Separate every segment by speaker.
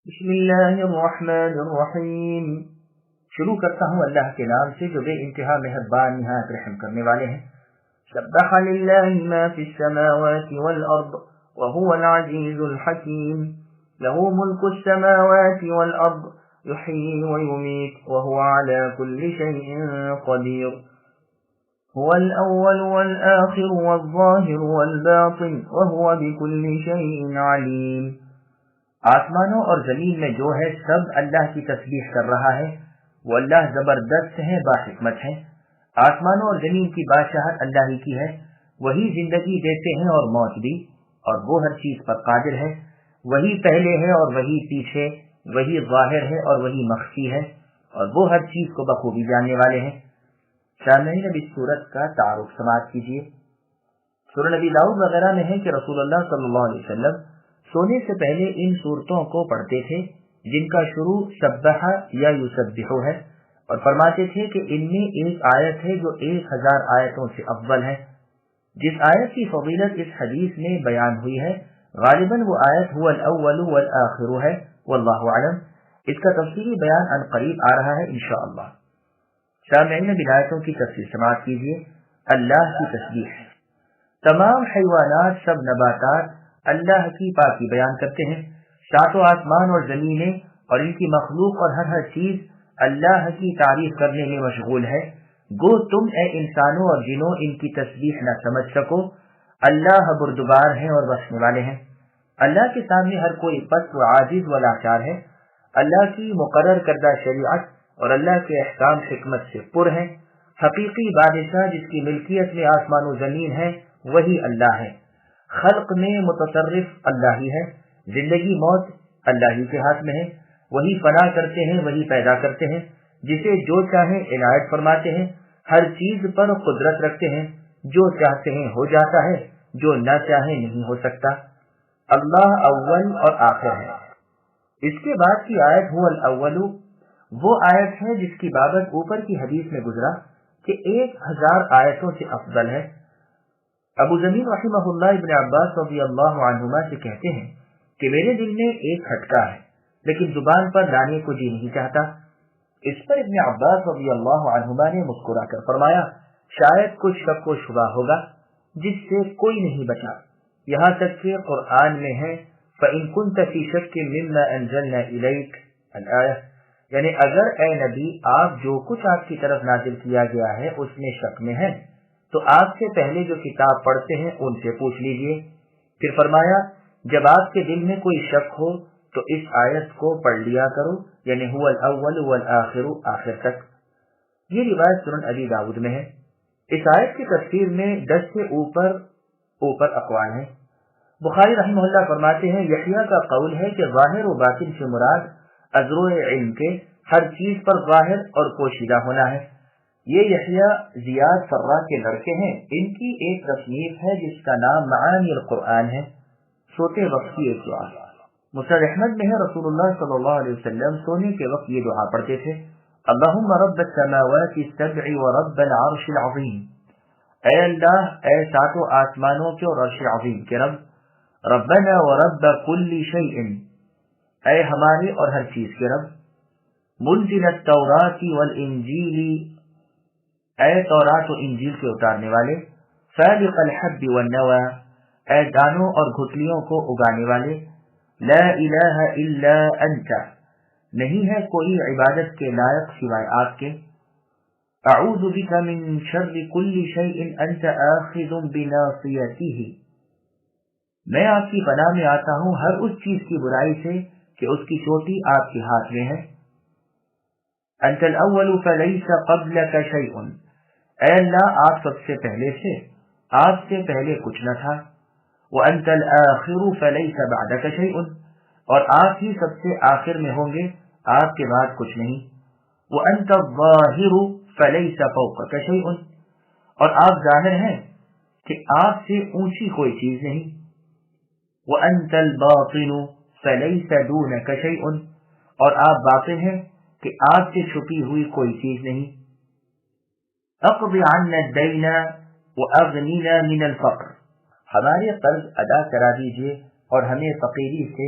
Speaker 1: بسم اللہ الرحمن الرحیم۔ شروع کرتا ہوں اللہ کے نام سے جو بے انتہا مہربان نہایت رحم کرنے والے ہیں۔ سبح للہ ما فی السماوات والارض وهو العزیز الحکیم، له ملک السماوات والارض یحیی ویمیت وهو على كل شیء قدیر، هو الاول والآخر والظاہر والباطن وهو بكل شیء علیم۔ آسمانوں اور زمین میں جو ہے سب اللہ کی تسبیح کر رہا ہے، وہ اللہ زبردست ہے، باحکمت ہے۔ آسمانوں اور زمین کی بادشاہت اللہ ہی کی ہے، وہی زندگی دیتے ہیں اور موت بھی، اور وہ ہر چیز پر قادر ہے۔ وہی پہلے ہے اور وہی پیچھے، وہی ظاہر ہے اور وہی مخفی ہے، اور وہ ہر چیز کو بخوبی جاننے والے ہیں۔ سامعین، اب اس سورت کا تعارف سماعت کیجیے۔ سورہ نبی داؤد وغیرہ میں ہے کہ رسول اللہ صلی اللہ علیہ وسلم سونے سے پہلے ان صورتوں کو پڑھتے تھے جن کا شروع سبح یا یسبح ہے، اور فرماتے تھے کہ ان میں ایک آیت ہے جو 1000 آیتوں سے افضل ہے۔ جس آیت کی فضیلت اس حدیث میں بیان ہوئی ہے، غالباً وہ آیت هو الاول والآخر ہے، واللہ اعلم۔ اس کا تفصیلی بیان عن قریب آ رہا ہے انشاءاللہ۔ سامعین، بدایتوں کی تفصیل سماعت کیجیے۔ اللہ کی تسبیح ہے۔ تمام حیوانات، سب نباتات اللہ کی پاکی بیان کرتے ہیں۔ ساتوں آسمان اور زمینیں اور ان کی مخلوق اور ہر چیز اللہ کی تعریف کرنے میں مشغول ہے۔ گو تم اے انسانوں اور جنوں ان کی تسبیح نہ سمجھ سکو، اللہ بردبار ہیں اور بخشنے والے ہیں۔ اللہ کے سامنے ہر کوئی پست و عاجز و لاچار ہے۔ اللہ کی مقرر کردہ شریعت اور اللہ کے احکام حکمت سے پر ہیں۔ حقیقی بادشاہ جس کی ملکیت میں آسمان و زمین ہے وہی اللہ ہے۔ خلق میں متصرف اللہ ہی ہے۔ زندگی موت اللہ ہی کے ہاتھ میں ہے۔ وہی فنا کرتے ہیں، وہی پیدا کرتے ہیں، جسے جو چاہیں عنایت فرماتے ہیں، ہر چیز پر قدرت رکھتے ہیں، جو چاہتے ہیں ہو جاتا ہے، جو نہ چاہیں نہیں ہو سکتا۔ اللہ اول اور آخر ہے۔ اس کے بعد کی آیت هو الاول وہ آیت ہے جس کی بابت اوپر کی حدیث میں گزرا کہ 1000 آیتوں سے افضل ہے۔ ابو زمین رحمہ اللہ ابن عباس رضی اللہ عنہما سے کہتے ہیں کہ میرے دل میں ایک کھٹکا ہے لیکن زبان پر لانے کو جی نہیں چاہتا۔ اس پر ابن عباس رضی اللہ عنہما نے مسکرا کر فرمایا، شاید کچھ شک و شبہ ہوگا جس سے کوئی نہیں بچا، یہاں تک کہ قرآن میں ہے فَإِن كُنْتَ فِي شَكٍّ مِّمَّا أَنزَلْنَا إِلَيْكَ الآیہ، یعنی اگر اے نبی آپ جو کچھ آپ کی طرف نازل کیا گیا ہے اس میں شک میں ہیں تو آپ سے پہلے جو کتاب پڑھتے ہیں ان سے پوچھ لیجئے۔ پھر فرمایا، جب آپ کے دل میں کوئی شک ہو تو اس آیت کو پڑھ لیا کرو، یعنی هو الاول والآخر، آخر تک۔ یہ روایت سنن ابی داؤد میں ہے۔ اس آیت کی تفسیر میں 10 سے اوپر اقوال ہیں۔ بخاری رحمہ اللہ فرماتے ہیں، یحییٰ کا قول ہے کہ ظاہر و باطن سے مراد ازروع علم کے ہر چیز پر ظاہر اور پوشیدہ ہونا ہے۔ یہ یحییٰ زیاد فرا کے لڑکے ہیں۔ ان کی ایک تصنیف ہے جس کا نام معانی القرآن ہے۔ سوتے وقت کی ایک دعا مسند احمد میں ہے، رسول اللہ صلی اللہ علیہ وسلم سونے کے وقت یہ دعا پڑھتے تھے، اللہم رب السماوات السبع ورب العرش العظیم، اے اللہ، اے ساتوں آسمانوں کے اور عرش عظیم کے رب، ربنا ورب کل شیء، اے ہمارے اور ہر چیز کے رب، منزل التوراۃ والانجیل، اے تورات و انجیل کے اتارنے والے، فالق الحب والنوى، اے دانوں اور گھٹلیوں کو اگانے والے، لا الہ الا انت، نہیں ہے کوئی عبادت کے لائق سوائے آپ کے، اعوذ بک من شر کل شیء انت آخذ بناصیتہ، میں آپ کی پناہ میں آتا ہوں ہر اس چیز کی برائی سے کہ اس کی چوٹی آپ کے ہاتھ میں ہے، انت الاول فلیس قبلک شیء، اے اللہ آپ سب سے پہلے سے، آپ سے پہلے کچھ نہ تھا، وانت الآخر فلیس بعدک شیء، اور آپ ہی سب سے آخر میں ہوں گے، آپ کے بعد کچھ نہیں، وانت الظاہر فلیس فوقک شیء، اور آپ ظاہر ہیں کہ آپ سے اونچی کوئی چیز نہیں، وانت الباطن فلیس دونک شیء، اور آپ باطن ہیں کہ آپ سے چھپی ہوئی کوئی چیز نہیں، اقض عنا الدین واغننا من الفقر، ہمارے قرض ادا کرا دیجئے اور ہمیں فقیری سے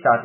Speaker 1: 7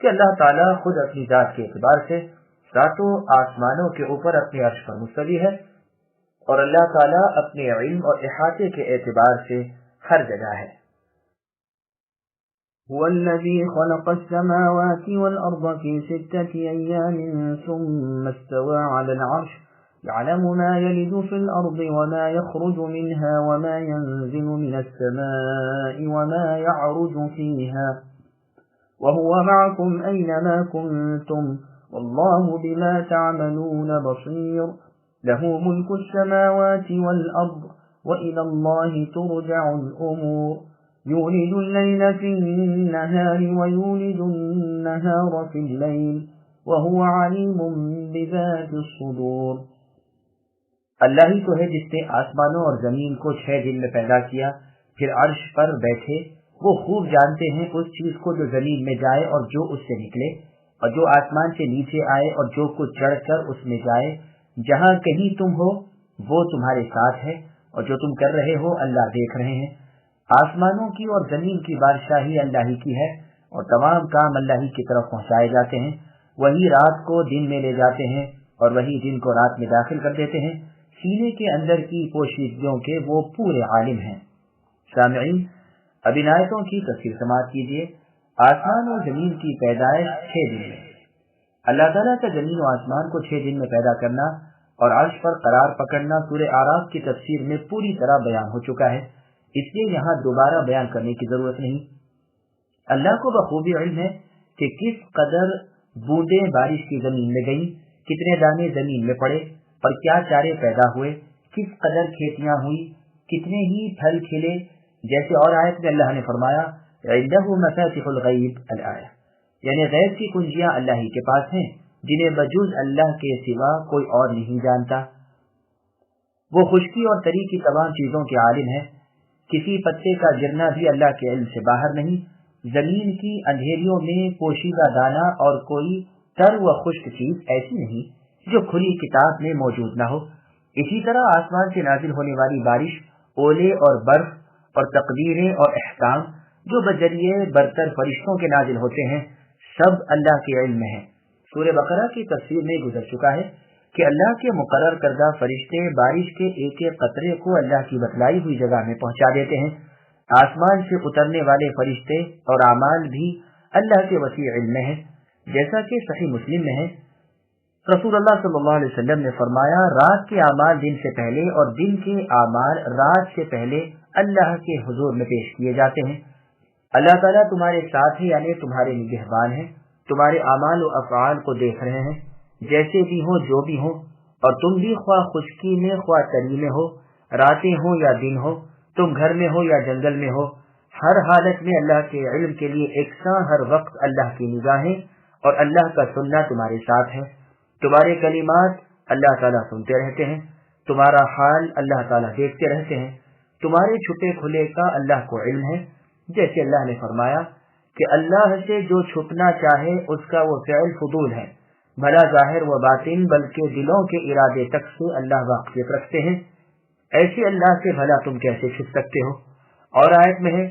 Speaker 1: کہ اللہ تعالیٰ خود اپنی ذات کے اعتبار سے ساتوں آسمانوں کے اوپر اپنے عرش پر مستوی ہے، اور اللہ تعالیٰ اپنے علم اور احاطے کے اعتبار سے ہر جگہ ہے۔
Speaker 2: هو الذي خلق السماوات والأرض في 6 أيام ثم استوى على العرش يعلم ما يلج في الأرض وما يخرج منها وما ينزل من السماء وما يعرج فيها وهو معكم أينما كنتم والله بما تعملون بصير له ملك السماوات والأرض وإلى الله ترجع الأمور يولد الليل في النهار ويولد النهار في الليل وهو عليم بذات الصدور۔
Speaker 1: اللہ ہی تو ہے جس نے آسمانوں اور زمین کو 6 دن میں پیدا کیا، پھر عرش پر بیٹھے۔ وہ خوب جانتے ہیں اس چیز کو جو زمین میں جائے اور جو اس سے نکلے، اور جو آسمان سے نیچے آئے اور جو کچھ چڑھ کر اس میں جائے۔ جہاں کہیں تم ہو وہ تمہارے ساتھ ہے، اور جو تم کر رہے ہو اللہ دیکھ رہے ہیں۔ آسمانوں کی اور زمین کی بادشاہی اللہ ہی کی ہے، اور تمام کام اللہ ہی کی طرف پہنچائے جاتے ہیں۔ وہی رات کو دن میں لے جاتے ہیں اور وہی دن کو رات میں داخل کر دیتے ہیں۔ سینے کے اندر کی پوشیدگیوں کے وہ پورے عالم ہیں۔ سامعین، اب ان آیتوں کی تفسیر سماعت کیجیے۔ آسمان و زمین کی پیدائش 6 دن میں۔ اللہ تعالیٰ کا زمین و آسمان کو 6 دن میں پیدا کرنا اور عرش پر قرار پکڑنا سورہ اعراف کی تفسیر میں پوری طرح بیان ہو چکا ہے، اس لیے یہاں دوبارہ بیان کرنے کی ضرورت نہیں۔ اللہ کو بخوبی علم ہے کہ کس قدر بوندیں بارش کی زمین میں گئیں، کتنے دانے زمین میں پڑے اور کیا چارے پیدا ہوئے، کس قدر کھیتیاں ہوئی، کتنے ہی پھل کھلے، جیسے اور آیت میں اللہ نے فرمایا عندہ مفاتح الغیب الآیہ، یعنی غیب کی کنجیاں اللہ ہی کے پاس ہیں جنہیں بجز اللہ کے سوا کوئی اور نہیں جانتا۔ وہ خشکی اور تری کی تمام چیزوں کے عالم ہے۔ کسی پتے کا گرنا بھی اللہ کے علم سے باہر نہیں۔ زمین کی اندھیریوں میں پوشیدہ دانہ اور کوئی تر و خشک چیز ایسی نہیں جو کھلی کتاب میں موجود نہ ہو۔ اسی طرح آسمان سے نازل ہونے والی بارش، اولے اور برف اور تقدیریں اور احکام جو بذریعے برتر فرشتوں کے نازل ہوتے ہیں، سب اللہ کے علم میں ہیں۔ سورہ بقرہ کی تفسیر میں گزر چکا ہے کہ اللہ کے مقرر کردہ فرشتے بارش کے ایک ایک قطرے کو اللہ کی بتلائی ہوئی جگہ میں پہنچا دیتے ہیں۔ آسمان سے اترنے والے فرشتے اور اعمال بھی اللہ کے وسیع علم میں ہیں، جیسا کہ صحیح مسلم میں ہے۔ رسول اللہ صلی اللہ علیہ وسلم نے فرمایا، رات کے اعمال دن سے پہلے اور دن کے اعمال رات سے پہلے اللہ کے حضور میں پیش کیے جاتے ہیں۔ اللہ تعالیٰ تمہارے ساتھ ہے، یعنی تمہارے نگہبان ہیں، تمہارے اعمال و افعال کو دیکھ رہے ہیں، جیسے بھی ہو جو بھی ہو، اور تم بھی خواہ خشکی میں خواہ تری میں ہو، راتیں ہو یا دن ہو، تم گھر میں ہو یا جنگل میں ہو، ہر حالت میں اللہ کے علم کے لیے یکساں ہر وقت اللہ کی نگاہیں اور اللہ کا سننا تمہارے ساتھ ہے۔ تمہارے کلمات اللہ تعالیٰ سنتے رہتے ہیں، تمہارا حال اللہ تعالیٰ دیکھتے رہتے ہیں، تمہارے چھپے کھلے کا اللہ کو علم ہے، جیسے اللہ نے فرمایا کہ اللہ سے جو چھپنا چاہے اس کا وہ فعل فضول ہے، بھلا ظاہر و باطن بلکہ دلوں کے ارادے تک سے اللہ واقفیت رکھتے ہیں، ایسے اللہ سے بھلا تم کیسے چھپ سکتے ہو۔ اور آیت میں ہے،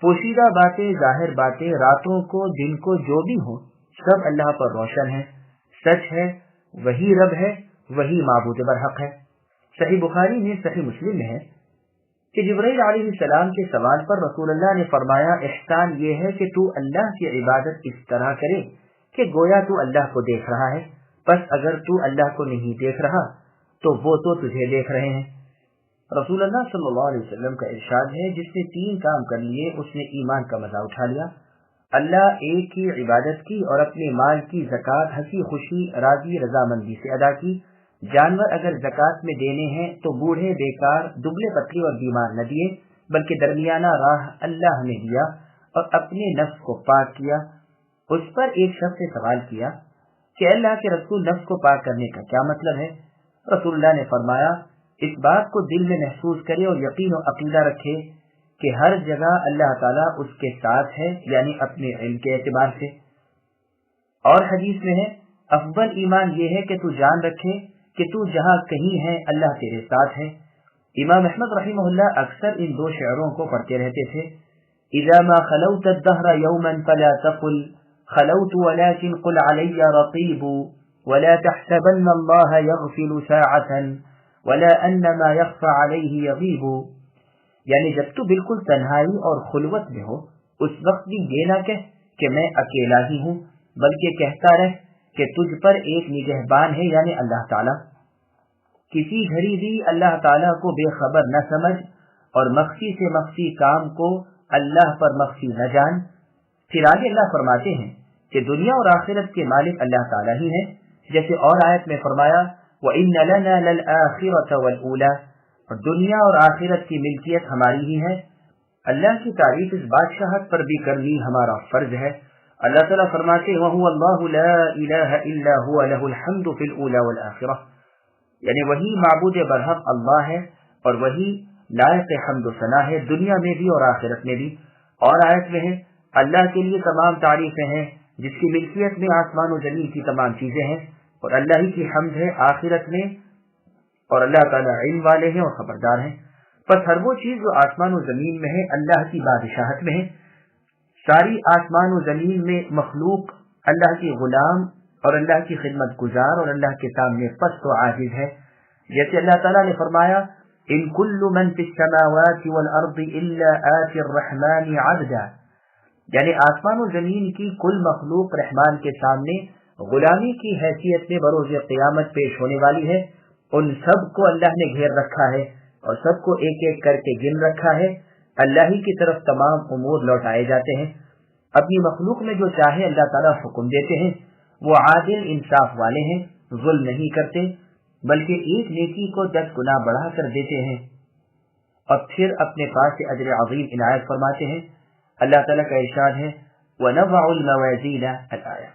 Speaker 1: پوشیدہ باتیں ظاہر باتیں راتوں کو دن کو جو بھی ہوں سب اللہ پر روشن ہے، سچ ہے، وہی رب ہے، وہی معبود برحق ہے۔ صحیح بخاری میں صحیح مسلم میں ہے کہ جبرائیل علیہ السلام کے سوال پر رسول اللہ نے فرمایا، احسان یہ ہے کہ تو اللہ کی عبادت اس طرح کرے کہ گویا تو اللہ کو دیکھ رہا ہے، بس اگر تو اللہ کو نہیں دیکھ رہا تو وہ تو تجھے دیکھ رہے ہیں۔ رسول اللہ صلی اللہ علیہ وسلم کا ارشاد ہے، جس نے 3 کام کر لیے اس نے ایمان کا مزہ اٹھا لیا، اللہ ایک کی عبادت کی اور اپنے مال کی زکوٰۃ ہنسی خوشی راضی رضامندی سے ادا کی، جانور اگر زکوٰۃ میں دینے ہیں تو بوڑھے بیکار دبلے پتلے اور بیمار نہ دیے بلکہ درمیانہ راہ اللہ نے دیا، اور اپنے نفس کو پاک کیا۔ اس پر ایک شخص سے سوال کیا کہ اللہ کے رسول، نفس کو پاک کرنے کا کیا مطلب ہے؟ رسول اللہ نے فرمایا، اس بات کو دل میں محسوس کرے اور یقین و عقیدہ رکھے کہ ہر جگہ اللہ تعالیٰ اس کے ساتھ ہے، یعنی اپنے علم کے اعتبار سے۔ اور حدیث میں ہے، افضل ایمان یہ ہے کہ تو جان رکھے کہ تو جہاں کہیں ہے اللہ تیرے ساتھ ہے۔ امام احمد رحمہ اللہ اکثر ان 2 شعروں کو پڑھتے رہتے تھے، اذا ما خلوت الدهر يوما فلا تقل خلوت ولكن قل علي رقيب ولا تحسبن الله يغفل ساعة ولا أن ما يخفى عليه يغيب. یعنی جب تو بالکل تنہائی اور خلوت میں ہو اس وقت بھی یہ نہ کہہ کہ میں اکیلا ہی ہوں، بلکہ کہتا رہ کہ تجھ پر ایک نگہبان ہے یعنی اللہ تعالیٰ. کسی گھڑی بھی اللہ تعالیٰ کو بے خبر نہ سمجھ اور مخفی سے مخفی کام کو اللہ پر مخفی نہ جان. پھر آگے اللہ فرماتے ہیں کہ دنیا اور آخرت کے مالک اللہ تعالیٰ ہی ہیں، جیسے اور آیت میں فرمایا وَإِنَّ لَنَا لَلْآخِرَةَ وَالْأُولَى، اور دنیا اور آخرت کی ملکیت ہماری ہی ہے. اللہ کی تعریف اس بادشاہت پر بھی کرنی ہمارا فرض ہے. اللہ تعالیٰ فرماتے وَهُوَ اللَّهُ لَا إِلَٰهَ إِلَّا هُوَ لَهُ الْحَمْدُ فِي الْأُولَى وَالْآخِرَةِ، یعنی وہی معبود برحق اللہ ہے اور وہی لائق حمد و ثنا ہے دنیا میں بھی اور آخرت میں بھی. اور آیت میں ہے اللہ کے لیے تمام تعریفیں ہیں جس کی ملکیت میں آسمان و زمین کی تمام چیزیں ہیں، اور اللہ ہی کی حمد ہے آخرت میں، اور اللہ تعالیٰ علم والے ہیں اور خبردار ہیں. پس ہر وہ چیز جو آسمان و زمین میں ہے اللہ کی بادشاہت میں ہے. ساری آسمان و زمین میں مخلوق اللہ کی غلام اور اللہ کی خدمت گزار اور اللہ کے سامنے پست و عاجز ہے. جیسے اللہ تعالیٰ نے فرمایا ان کل من فی السماوات والارض الا آتی الرحمن عبدا، یعنی آسمان و زمین کی کل مخلوق رحمان کے سامنے غلامی کی حیثیت میں بروز قیامت پیش ہونے والی ہے. ان سب کو اللہ نے گھیر رکھا ہے اور سب کو ایک ایک کر کے گن رکھا ہے. اللہ ہی کی طرف تمام امور لوٹائے جاتے ہیں. اپنی مخلوق میں جو چاہے اللہ تعالیٰ حکم دیتے ہیں. وہ عادل انصاف والے ہیں، ظلم نہیں کرتے بلکہ ایک نیکی کو 10 گنا بڑھا کر دیتے ہیں، اور پھر اپنے پاس سے اجر عظیم عنایت فرماتے ہیں. اللہ تعالیٰ کا ارشاد ہے وَنَضَعُ الْمَوَازِينَ الْآیَةَ،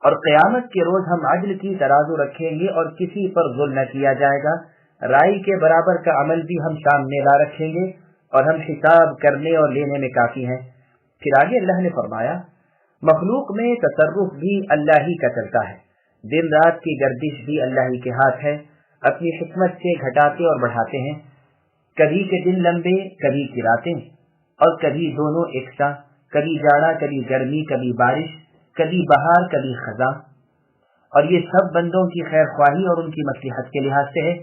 Speaker 1: اور قیامت کے روز ہم عدل کی ترازو رکھیں گے اور کسی پر ظلم نہ کیا جائے گا. رائی کے برابر کا عمل بھی ہم سامنے لا رکھیں گے اور ہم حساب کرنے اور لینے میں کافی ہیں. پھر آگے اللہ نے فرمایا مخلوق میں تصرف بھی اللہ ہی کا چلتا ہے، دن رات کی گردش بھی اللہ ہی کے ہاتھ ہے. اپنی حکمت سے گھٹاتے اور بڑھاتے ہیں، کبھی کے دن لمبے کبھی کی راتیں، اور کبھی دونوں یکساں، کبھی جاڑا کبھی گرمی، کبھی بارش، کبھی بہار کبھی خزاں. اور یہ سب بندوں کی خیر خواہی اور ان کی مصلحت کے لحاظ سے ہے.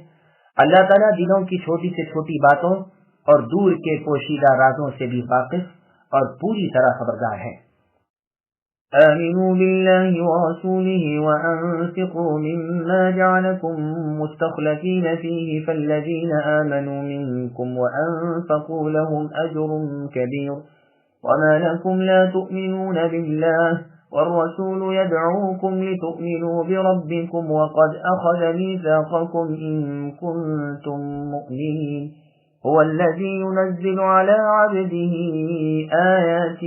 Speaker 1: اللہ تعالیٰ دلوں کی چھوٹی سے چھوٹی باتوں اور دور کے پوشیدہ رازوں سے بھی واقف اور پوری طرح خبردار ہے.
Speaker 2: آمنوا بالله ورسوله وأنفقوا مما جعلكم مستخلفين فيه فالذين آمنوا منكم وأنفقوا لهم أجر كبير وما لكم لا تؤمنون بالله والرسول يدعوكم لتؤمنوا بربكم وقد أخذ ميثاقكم إن كنتم مؤمنين هو الذي ينزل على عبده آيات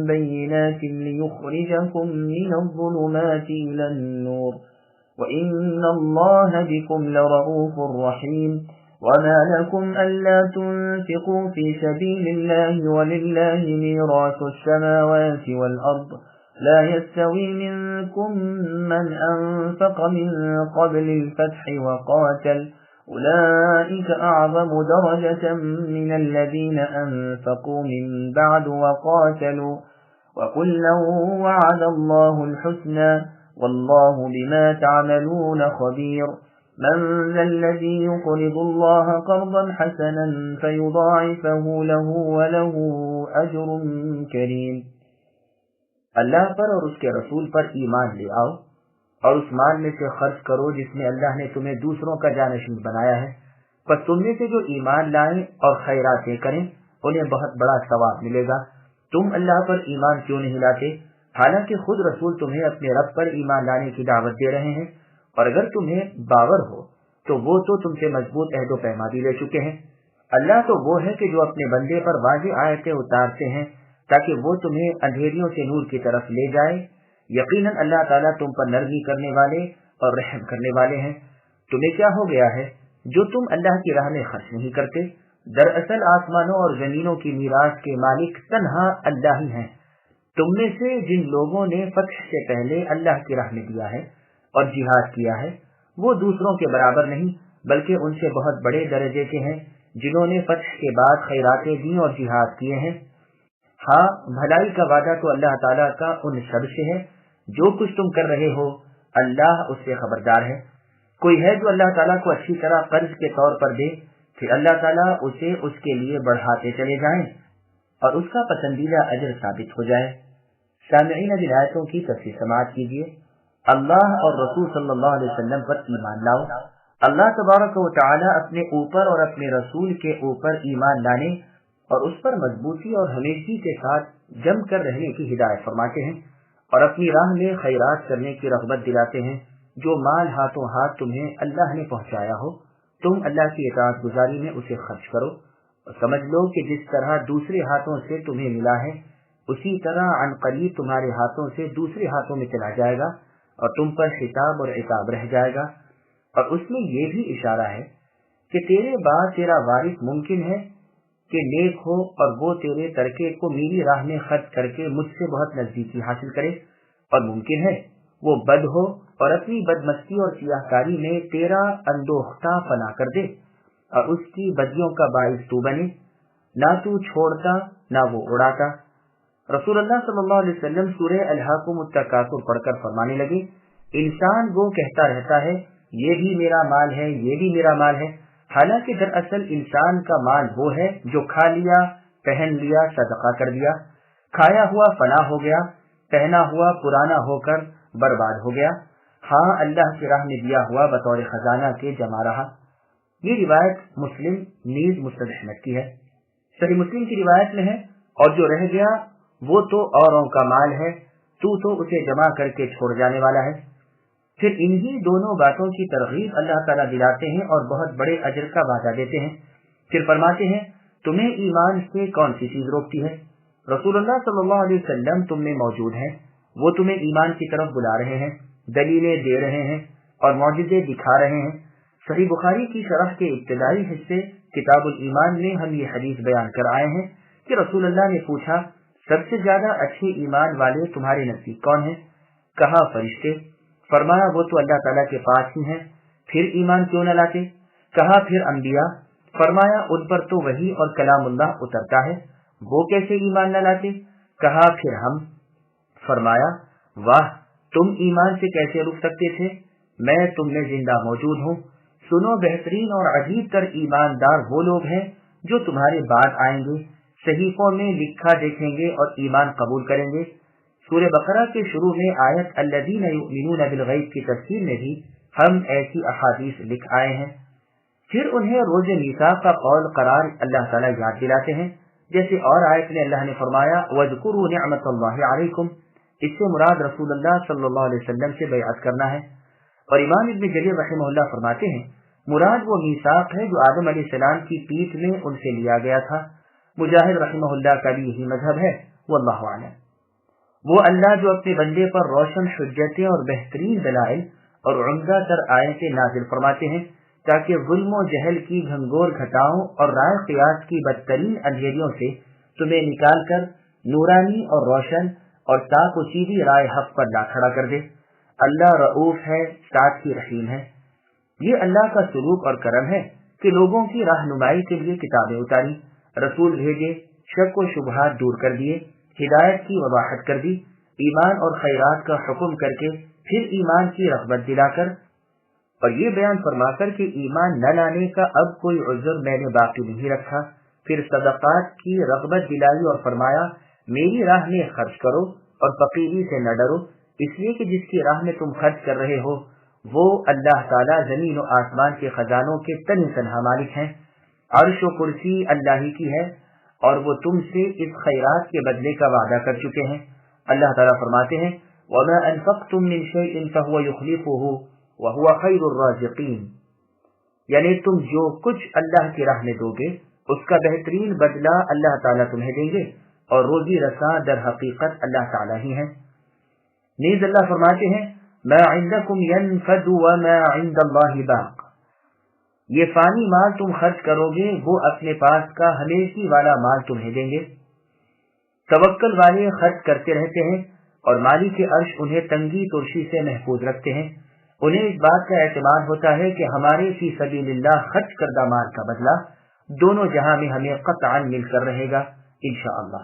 Speaker 2: بينات ليخرجكم من الظلمات إلى النور وإن الله بكم لرؤوف رحيم وما لكم ألا تنفقوا في سبيل الله ولله ميراث السماوات والأرض لا يستوي منكم من أنفق من قبل الفتح وقاتل أولئك أعظم درجة من الذين أنفقوا من بعد وقاتلوا وكلا وعد الله الحسنى والله بما تعملون خبير من ذا الذي يقرض الله قرضا حسنا فيضاعفه له وله أجر كريم.
Speaker 1: اللہ پر اور اس کے رسول پر ایمان لے آؤ اور اس مال میں سے خرچ کرو جس میں اللہ نے تمہیں دوسروں کا جانشین بنایا ہے. پس تم میں سے جو ایمان لائیں اور خیراتیں کریں انہیں بہت بڑا ثواب ملے گا. تم اللہ پر ایمان کیوں نہیں لاتے حالانکہ خود رسول تمہیں اپنے رب پر ایمان لانے کی دعوت دے رہے ہیں، اور اگر تمہیں باور ہو تو وہ تو تم سے مضبوط عہد و پیمانی لے چکے ہیں. اللہ تو وہ ہے کہ جو اپنے بندے پر واضح آیتیں اتارتے ہیں تاکہ وہ تمہیں اندھیریوں سے نور کی طرف لے جائے. یقیناً اللہ تعالیٰ تم پر نرمی کرنے والے اور رحم کرنے والے ہیں. تمہیں کیا ہو گیا ہے جو تم اللہ کی راہ میں خرچ نہیں کرتے؟ دراصل آسمانوں اور زمینوں کی میراث کے مالک تنہا اللہ ہی ہیں. تم میں سے جن لوگوں نے فتح سے پہلے اللہ کی راہ میں دیا ہے اور جہاد کیا ہے وہ دوسروں کے برابر نہیں بلکہ ان سے بہت بڑے درجے کے ہیں جنہوں نے فتح کے بعد خیراتیں دی اور جہاد کیے ہیں. ہاں بھلائی کا وعدہ تو اللہ تعالیٰ کا ان سب سے ہے، جو کچھ تم کر رہے ہو اللہ اس سے خبردار ہے۔ کوئی ہے جو اللہ تعالیٰ کو اچھی طرح قرض کے طور پر دے، پھر اللہ تعالیٰ اسے اس کے لیے بڑھاتے چلے جائیں اور اس کا پسندیدہ اجر ثابت ہو جائے۔ سامعین اب آیتوں کی تفصیل سماعت کیجیے۔ اللہ اور رسول صلی اللہ علیہ وسلم پر ایمان لاؤ۔ اللہ تبارک و تعالی اپنے اوپر اور اپنے رسول کے اوپر ایمان لانے اور اس پر مضبوطی اور ہمیشگی کے ساتھ جم کر رہنے کی ہدایت فرماتے ہیں، اور اپنی راہ میں خیرات کرنے کی رغبت دلاتے ہیں۔ جو مال ہاتھوں ہاتھ تمہیں اللہ نے پہنچایا ہو، تم اللہ کی اطاعت گزاری میں اسے خرچ کرو، اور سمجھ لو کہ جس طرح دوسرے ہاتھوں سے تمہیں ملا ہے، اسی طرح عن قریب تمہارے ہاتھوں سے دوسرے ہاتھوں میں چلا جائے گا اور تم پر خطاب اور عقاب رہ جائے گا۔ اور اس میں یہ بھی اشارہ ہے کہ تیرے بعد تیرا وارث ممکن ہے کہ نیک ہو اور وہ تیرے ترکے کو میری راہ میں خرچ کر کے مجھ سے بہت نزدیکی حاصل کرے، اور ممکن ہے وہ بد ہو اور اپنی بدمستی اور سیاہکاری میں تیرا اندوختہ فنا کر دے اور اس کی بدیوں کا باعث تو بنے، نہ تو چھوڑتا نہ وہ اڑاتا۔ رسول اللہ صلی اللہ علیہ وسلم سورہ الہاکم التکاثر پڑھ کر فرمانے لگے، انسان وہ کہتا رہتا ہے یہ بھی میرا مال ہے، یہ بھی میرا مال ہے، حالانکہ دراصل انسان کا مال وہ ہے جو کھا لیا، پہن لیا، صدقہ کر دیا، کھایا ہوا فنا ہو گیا، پہنا ہوا پرانا ہو کر برباد ہو گیا، ہاں اللہ کی راہ میں دیا ہوا بطور خزانہ کے جمع رہا۔ یہ روایت مسلم نیز مسند احمد کی ہے۔ صحیح مسلم کی روایت میں ہے، اور جو رہ گیا وہ تو اوروں کا مال ہے، تو اسے جمع کر کے چھوڑ جانے والا ہے۔ پھر انہی دونوں باتوں کی ترغیب اللہ تعالیٰ دلاتے ہیں اور بہت بڑے اجر کا وعدہ دیتے ہیں۔ پھر فرماتے ہیں تمہیں ایمان سے کون سی چیز روکتی ہے؟ رسول اللہ صلی اللہ علیہ وسلم تم میں موجود ہیں، وہ تمہیں ایمان کی طرف بلا رہے ہیں، دلیلیں دے رہے ہیں اور معجزے دکھا رہے ہیں۔ صحیح بخاری کی شرح کے ابتدائی حصے کتاب الایمان میں ہم یہ حدیث بیان کر آئے ہیں کہ رسول اللہ نے پوچھا سب سے زیادہ اچھے ایمان والے تمہارے نزدیک کون ہیں؟ کہا فرشتے۔ فرمایا وہ تو اللہ تعالیٰ کے پاس ہی ہیں، پھر ایمان کیوں نہ لاتے؟ کہا پھر انبیاء۔ فرمایا ان پر تو وحی اور کلام اللہ اترتا ہے، وہ کیسے ایمان نہ لاتے؟ کہا پھر ہم۔ فرمایا واہ، تم ایمان سے کیسے رک سکتے تھے؟ میں تم میں زندہ موجود ہوں۔ سنو بہترین اور عجیب تر ایماندار وہ لوگ ہیں جو تمہارے بعد آئیں گے، صحیفوں میں لکھا دیکھیں گے اور ایمان قبول کریں گے۔ سورہ بقرہ کے شروع میں آیت الذین یؤمنون بالغیب کی تفسیر میں بھی ہم ایسی احادیث لکھ آئے ہیں۔ پھر انہیں روز میثاق کا قول قرار اللہ تعالیٰ یاد دلاتے ہیں، جیسے اور آیت میں اللہ نے فرمایا وَاذْكُرُوا نِعْمَةَ اللَّهِ عَلَيْكُمْ، اس سے مراد رسول اللہ صلی اللہ علیہ وسلم سے بیعت کرنا ہے۔ اور امام ابن جریر رحمہ اللہ فرماتے ہیں مراد وہ میثاق ہے جو آدم علیہ السلام کی پیٹھ میں ان سے لیا گیا تھا۔ مجاہد رحمہ اللہ کا بھی یہی مذہب ہے، واللہ اعلم۔ وہ اللہ جو اپنے بندے پر روشن حجتیں اور بہترین دلائل اور عمدہ تر آیتیں نازل فرماتے ہیں تاکہ ظلم و جہل کی گھنگور گھٹاؤں اور رائے قیاس کی بدترین اندھیریوں سے تمہیں نکال کر نورانی اور روشن اور تاک و سیدھی رائے حق پر لا کھڑا کر دے۔ اللہ رؤوف ہے، ساتھ ہی رحیم ہے۔ یہ اللہ کا سلوک اور کرم ہے کہ لوگوں کی رہنمائی کے لیے کتابیں اتاری، رسول بھیجے، شک و شبہات دور کر دیے، ہدایت کی وضاحت کر دی، ایمان اور خیرات کا حکم کر کے پھر ایمان کی رغبت دلا کر، اور یہ بیان فرما کر کہ ایمان نہ لانے کا اب کوئی عذر میں نے باقی نہیں رکھا۔ پھر صدقات کی رغبت دلائی اور فرمایا میری راہ میں خرچ کرو اور فقیری سے نہ ڈرو، اس لیے کہ جس کی راہ میں تم خرچ کر رہے ہو وہ اللہ تعالیٰ زمین و آسمان کے خزانوں کے تن تنہا مالک ہیں، عرش و کرسی اللہ ہی کی ہے، اور وہ تم سے اس خیرات کے بدلے کا وعدہ کر چکے ہیں۔ اللہ تعالیٰ فرماتے ہیں وَمَا أَنفَقْتُم مِّن شَيْءٍ فَهُوَ يُخْلِفُهُ وَهُوَ خَيْرُ الرَّازِقِينَ، یعنی تم جو کچھ اللہ کی راہ میں دو گے اس کا بہترین بدلہ اللہ تعالیٰ تمہیں دیں گے، اور روزی رساں در حقیقت اللہ تعالیٰ ہی ہیں۔ نیز اللہ فرماتے ہیں ما عندکم ینفد وما عند اللہ باق، یہ فانی مال تم خرچ کرو گے وہ اپنے پاس کا ہمیشی والا مال تمہیں دیں گے۔ توکل والے خرچ کرتے رہتے ہیں اور مالک عرش انہیں تنگی ترشی سے محفوظ رکھتے ہیں۔ انہیں اس بات کا اعتماد ہوتا ہے کہ ہمارے فی سبیل اللہ خرچ کردہ مال کا بدلہ دونوں جہاں میں ہمیں قطعاً مل کر رہے گا انشاءاللہ۔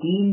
Speaker 1: 3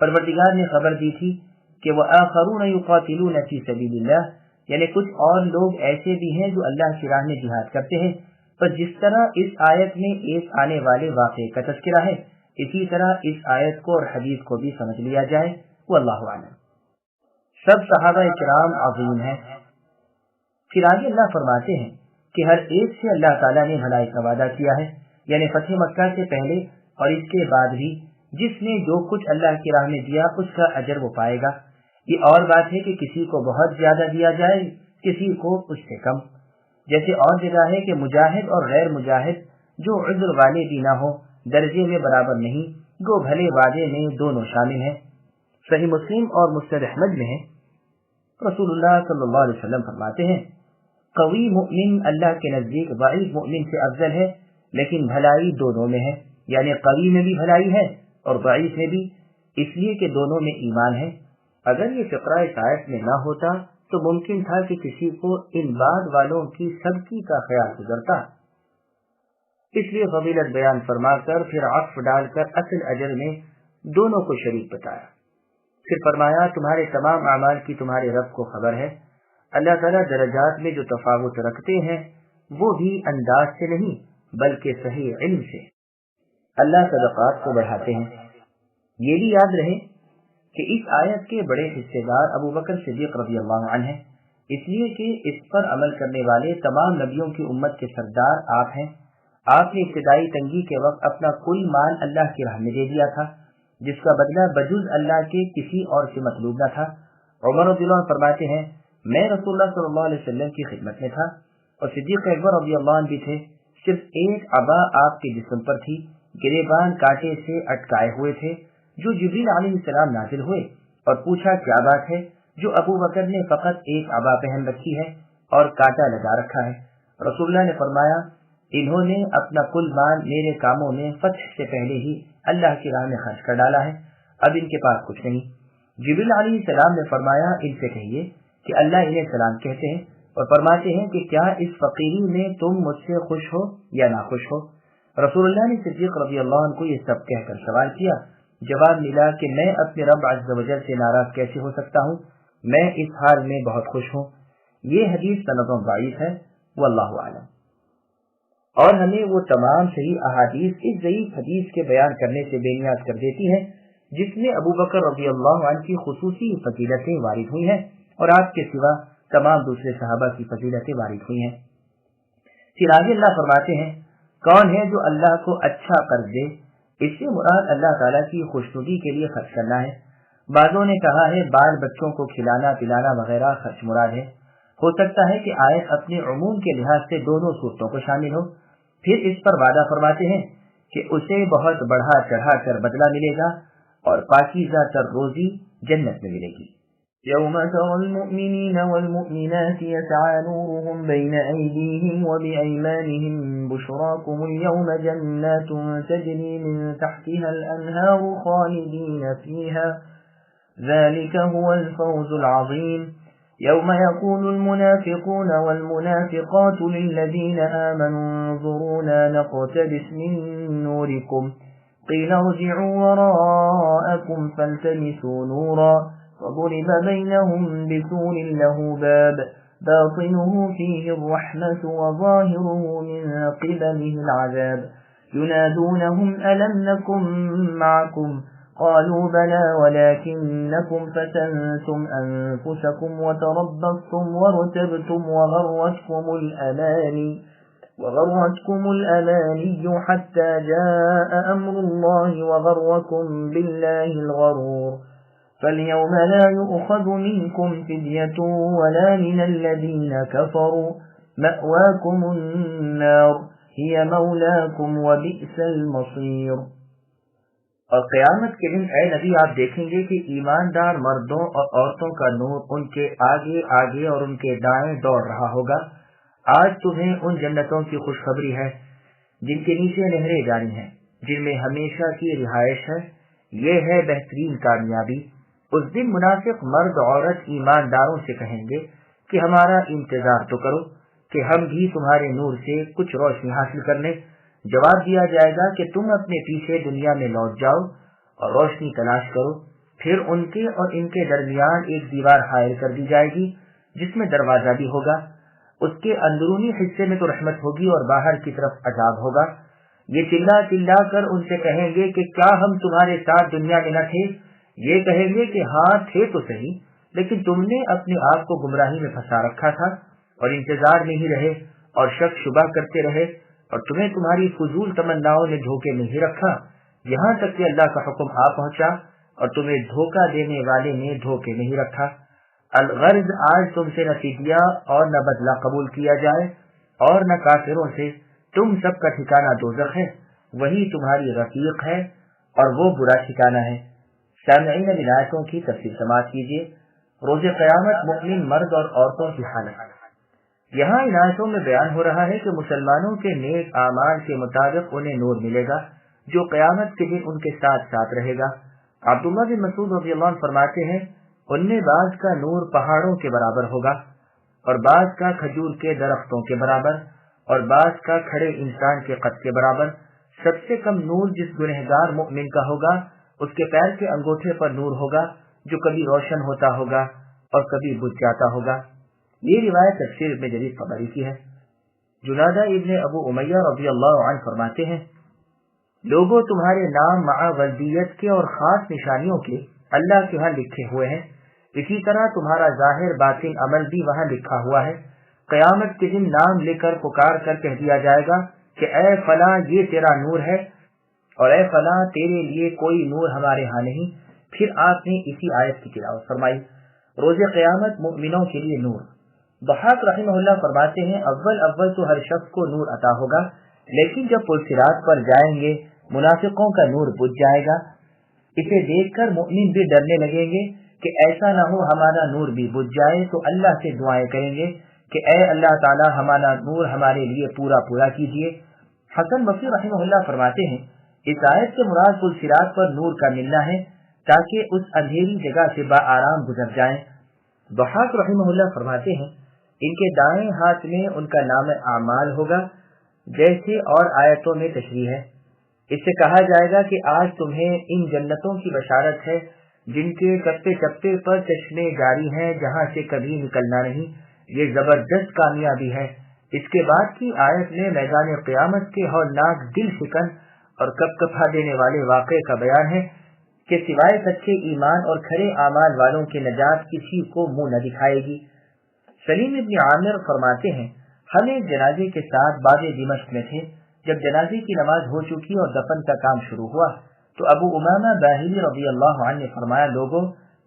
Speaker 1: پروردگار نے خبر دی تھی کہ وآخرون یقاتلون فی سبیل اللہ، یعنی کچھ اور لوگ ایسے بھی ہیں جو اللہ کی راہ میں جہاد کرتے ہیں۔ پر جس طرح اس آیت میں ایک آنے والے واقعے کا تذکرہ ہے، اسی طرح اس آیت کو اور حدیث کو بھی سمجھ لیا جائے، واللہ اعلم۔ سب صحابہ کرام عظیم ہیں۔ پھر آگے اللہ فرماتے ہیں کہ ہر ایک سے اللہ تعالیٰ نے بھلائی کا وعدہ کیا ہے، یعنی فتح مکہ سے پہلے اور اس کے بعد بھی جس نے جو کچھ اللہ کی راہ میں دیا اس کا اجر وہ پائے گا۔ یہ اور بات ہے کہ کسی کو بہت زیادہ دیا جائے، کسی کو اس سے کم، جیسے اور جگہ ہے کہ مجاہد اور غیر مجاہد جو عذر والے بھی نہ ہو درجے میں برابر نہیں، گو بھلے وعدے میں دونوں شامل ہیں۔ صحیح مسلم اور مسند احمد میں ہے، رسول اللہ صلی اللہ علیہ وسلم فرماتے ہیں قوی مؤمن اللہ کے نزدیک ضعیف مؤمن سے افضل ہے، لیکن بھلائی دونوں میں ہے، یعنی قوی میں بھی بھلائی ہے اور ضعیف میں بھی، اس لیے کہ دونوں میں ایمان ہے۔ اگر یہ فقرہ اس آیت میں نہ ہوتا تو ممکن تھا کہ کسی کو ان بعد والوں کی سبکی کا خیال گزرتا، اس لیے فضیلت بیان فرما کر پھر عطف ڈال کر اصل اجر میں دونوں کو شریک بتایا۔ پھر فرمایا تمہارے تمام اعمال کی تمہارے رب کو خبر ہے۔ اللہ تعالیٰ درجات میں جو تفاوت رکھتے ہیں وہ بھی انداز سے نہیں بلکہ صحیح علم سے۔ اللہ صدقات کو بڑھاتے ہیں۔ یہ بھی یاد رہے کہ اس آیت کے بڑے حصے دار ابو بکر صدیق رضی اللہ عنہ ہیں، اس لیے کہ اس پر عمل کرنے والے تمام نبیوں کی امت کے سردار آپ ہیں۔ آپ نے ابتدائی تنگی کے وقت اپنا کل مال اللہ کی راہ میں دے دیا تھا، جس کا بدلہ بجز اللہ کے کسی اور سے مطلوب نہ تھا۔ عمر رضی اللہ عنہ فرماتے ہیں میں رسول اللہ صلی اللہ علیہ وسلم کی خدمت میں تھا اور صدیق اکبر رضی اللہ عنہ بھی تھے، صرف ایک عبا آپ کے جسم پر تھی، گریبان کانٹے سے اٹکائے ہوئے تھے، جو جبریل علیہ السلام نازل ہوئے اور پوچھا کیا بات ہے جو ابو بکر نے فقط ایک عبا پہن رکھی ہے اور کانٹا لگا رکھا ہے؟ رسول اللہ نے فرمایا انہوں نے اپنا کل مال میرے کاموں میں فتح سے پہلے ہی اللہ کی راہ میں خرچ کر ڈالا ہے، اب ان کے پاس کچھ نہیں۔ جبریل علیہ السلام نے فرمایا ان سے کہیے کہ اللہ انہیں سلام کہتے ہیں اور فرماتے ہیں کہ کیا اس فقیری میں تم مجھ سے خوش ہو یا ناخوش ہو؟ رسول اللہ نے صدیق رضی اللہ عنہ کو یہ سب کہہ کر سوال کیا، جواب ملا کہ میں اپنے رب عز و جل سے ناراض کیسے ہو سکتا ہوں، میں اس حال میں بہت خوش ہوں۔ یہ حدیث سندوں ضعیف ہے، واللہ اعلم۔ اور ہمیں وہ تمام صحیح احادیث اس ضعیف حدیث کے بیان کرنے سے بے نیاز کر دیتی ہیں جس میں ابو بکر رضی اللہ عنہ کی خصوصی فضیلتیں وارد ہوئی ہیں اور آپ کے سوا تمام دوسرے صحابہ کی فضیلتیں وارد ہوئی ہیں۔ پھر آگے اللہ فرماتے ہیں کون ہے جو اللہ کو اچھا قرض دے؟ اس سے مراد اللہ تعالیٰ کی خوشنودی کے لیے خرچ کرنا ہے۔ بعضوں نے کہا ہے بال بچوں کو کھلانا پلانا وغیرہ خرچ مراد ہے۔ ہو سکتا ہے کہ آیت اپنے عموم کے لحاظ سے دونوں صورتوں کو شامل ہو۔ پھر اس پر وعدہ فرماتے ہیں کہ اسے بہت بڑھا چڑھا کر بدلہ ملے گا اور پاکیزہ تر روزی جنت میں ملے گی۔
Speaker 2: يوم ترى المؤمنين والمؤمنات يسعى نورهم بين أيديهم وبأيمانهم بشراكم اليوم جنات تجري من تحتها الأنهار خالدين فيها ذلك هو الفوز العظيم يوم يقول المنافقون والمنافقات للذين آمنوا انظرونا نقتبس من نوركم قيل ارجعوا وراءكم فالتمسوا نورا وضرب بينهم بسور له باب باطنه فيه الرحمة وظاهره من قبله العذاب ينادونهم ألم نكن معكم قالوا بلى ولكنكم فتنتم أنفسكم وتربصتم وارتبتم وغرتكم الأماني حتى جاء أمر الله وغركم بالله الغرور فاليوم لا يؤخذ منكم فدية ولا من الذين كفروا مأواكم النار هي مولاكم وبئس المصير۔
Speaker 1: اور قیامت کے دن اے نبی آپ دیکھیں گے کہ ایماندار مردوں اور عورتوں کا نور ان کے آگے آگے اور ان کے دائیں دوڑ رہا ہوگا۔ آج تمہیں ان جنتوں کی خوشخبری ہے جن کے نیچے نہریں جاری ہیں، جن میں ہمیشہ کی رہائش ہے، یہ ہے بہترین کامیابی۔ اس دن منافق مرد عورت ایمانداروں سے کہیں گے کہ ہمارا انتظار تو کرو کہ ہم بھی تمہارے نور سے کچھ روشنی حاصل کر لیں۔ جواب دیا جائے گا کہ تم اپنے پیچھے دنیا میں لوٹ جاؤ اور روشنی تلاش کرو، پھر ان کے اور ان کے درمیان ایک دیوار حائل کر دی جائے گی جس میں دروازہ بھی ہوگا، اس کے اندرونی حصے میں تو رحمت ہوگی اور باہر کی طرف عذاب ہوگا۔ یہ چلا چلا کر ان سے کہیں گے کہ کیا ہم تمہارے ساتھ دنیا میں نہ تھے؟ یہ کہیں گے کہ ہاں تھے تو صحیح، لیکن تم نے اپنے آپ کو گمراہی میں پھنسا رکھا تھا اور انتظار میں ہی رہے اور شک شبہ کرتے رہے، اور تمہیں تمہاری فضول تمناؤں نے دھوکے میں ہی رکھا، یہاں تک کہ اللہ کا حکم آ پہنچا اور تمہیں دھوکہ دینے والے نے دھوکے میں ہی رکھا۔ الغرض آج تم سے نہ فدیہ اور نہ بدلہ قبول کیا جائے اور نہ کافروں سے، تم سب کا ٹھکانہ دوزخ ہے، وہی تمہاری رفیق ہے اور وہ برا ٹھکانہ ہے۔ سامعین، اب آیتوں کی تفصیل سماعت کیجیے۔ روز قیامت مؤمن مرد اور عورتوں کی حالت۔ یہاں ان آیتوں میں بیان ہو رہا ہے کہ مسلمانوں کے نیک اعمال کے مطابق انہیں نور ملے گا جو قیامت کے دن ان کے ساتھ ساتھ رہے گا۔ عبداللہ بن مسعود رضی اللہ عنہ فرماتے ہیں، ان میں بعض کا نور پہاڑوں کے برابر ہوگا اور بعض کا کھجور کے درختوں کے برابر اور بعض کا کھڑے انسان کے قد کے برابر۔ سب سے کم نور جس گنہگار مؤمن کا ہوگا اس کے پیر کے انگوٹھے پر نور ہوگا جو کبھی روشن ہوتا ہوگا اور کبھی بجھ جاتا ہوگا۔ یہ روایت تفسیر ابن جریر طبری کی ہے۔ جنادہ ابن ابو امیہ رضی اللہ عنہ فرماتے ہیں، لوگوں تمہارے نام مع ولدیت کے اور خاص نشانیوں کے اللہ کے ہاں لکھے ہوئے ہیں، اسی طرح تمہارا ظاہر باطن عمل بھی وہاں لکھا ہوا ہے۔ قیامت کے دن نام لے کر پکار کر کہہ دیا جائے گا کہ اے فلاں یہ تیرا نور ہے اور اے فلاں تیرے لیے کوئی نور ہمارے ہاں نہیں۔ پھر آپ نے اسی آیت کی تلاوت فرمائی۔ روز قیامت مؤمنوں کے لیے نور۔ ضحاک رحمہ اللہ فرماتے ہیں، اول تو ہر شخص کو نور عطا ہوگا، لیکن جب پل صراط پر جائیں گے منافقوں کا نور بجھ جائے گا۔ اسے دیکھ کر مؤمن بھی ڈرنے لگیں گے کہ ایسا نہ ہو ہمارا نور بھی بجھ جائے، تو اللہ سے دعائیں کریں گے کہ اے اللہ تعالی ہمارا نور ہمارے لیے پورا کیجیے۔ حسن بصری رحمہ اللہ فرماتے ہیں، اس آیت سے مراد پل صراط پر نور کا ملنا ہے تاکہ اس اندھیری جگہ سے بآرام گزر جائیں۔ ضحاک رحمہ اللہ فرماتے ہیں، ان کے دائیں ہاتھ میں ان کا نام اعمال ہوگا جیسے اور آیتوں میں تشریح ہے۔ اس سے کہا جائے گا کہ آج تمہیں ان جنتوں کی بشارت ہے جن کے چپے چپے پر چشمے جاری ہیں جہاں سے کبھی نکلنا نہیں، یہ زبردست کامیابی ہے۔ اس کے بعد کی آیت میں میدان قیامت کے ہولناک دل شکن اور کپکپا دینے والے واقعے کا بیان ہے کہ سوائے سچے ایمان اور کھرے اعمال والوں کے نجات کسی کو منہ نہ دکھائے گی۔ سلیم ابن عامر فرماتے ہیں، ہم ایک جنازے کے ساتھ باب دمشق میں تھے۔ جب جنازے کی نماز ہو چکی اور دفن کا کام شروع ہوا تو ابو امامہ باہلی رضی اللہ عنہ نے فرمایا، لوگوں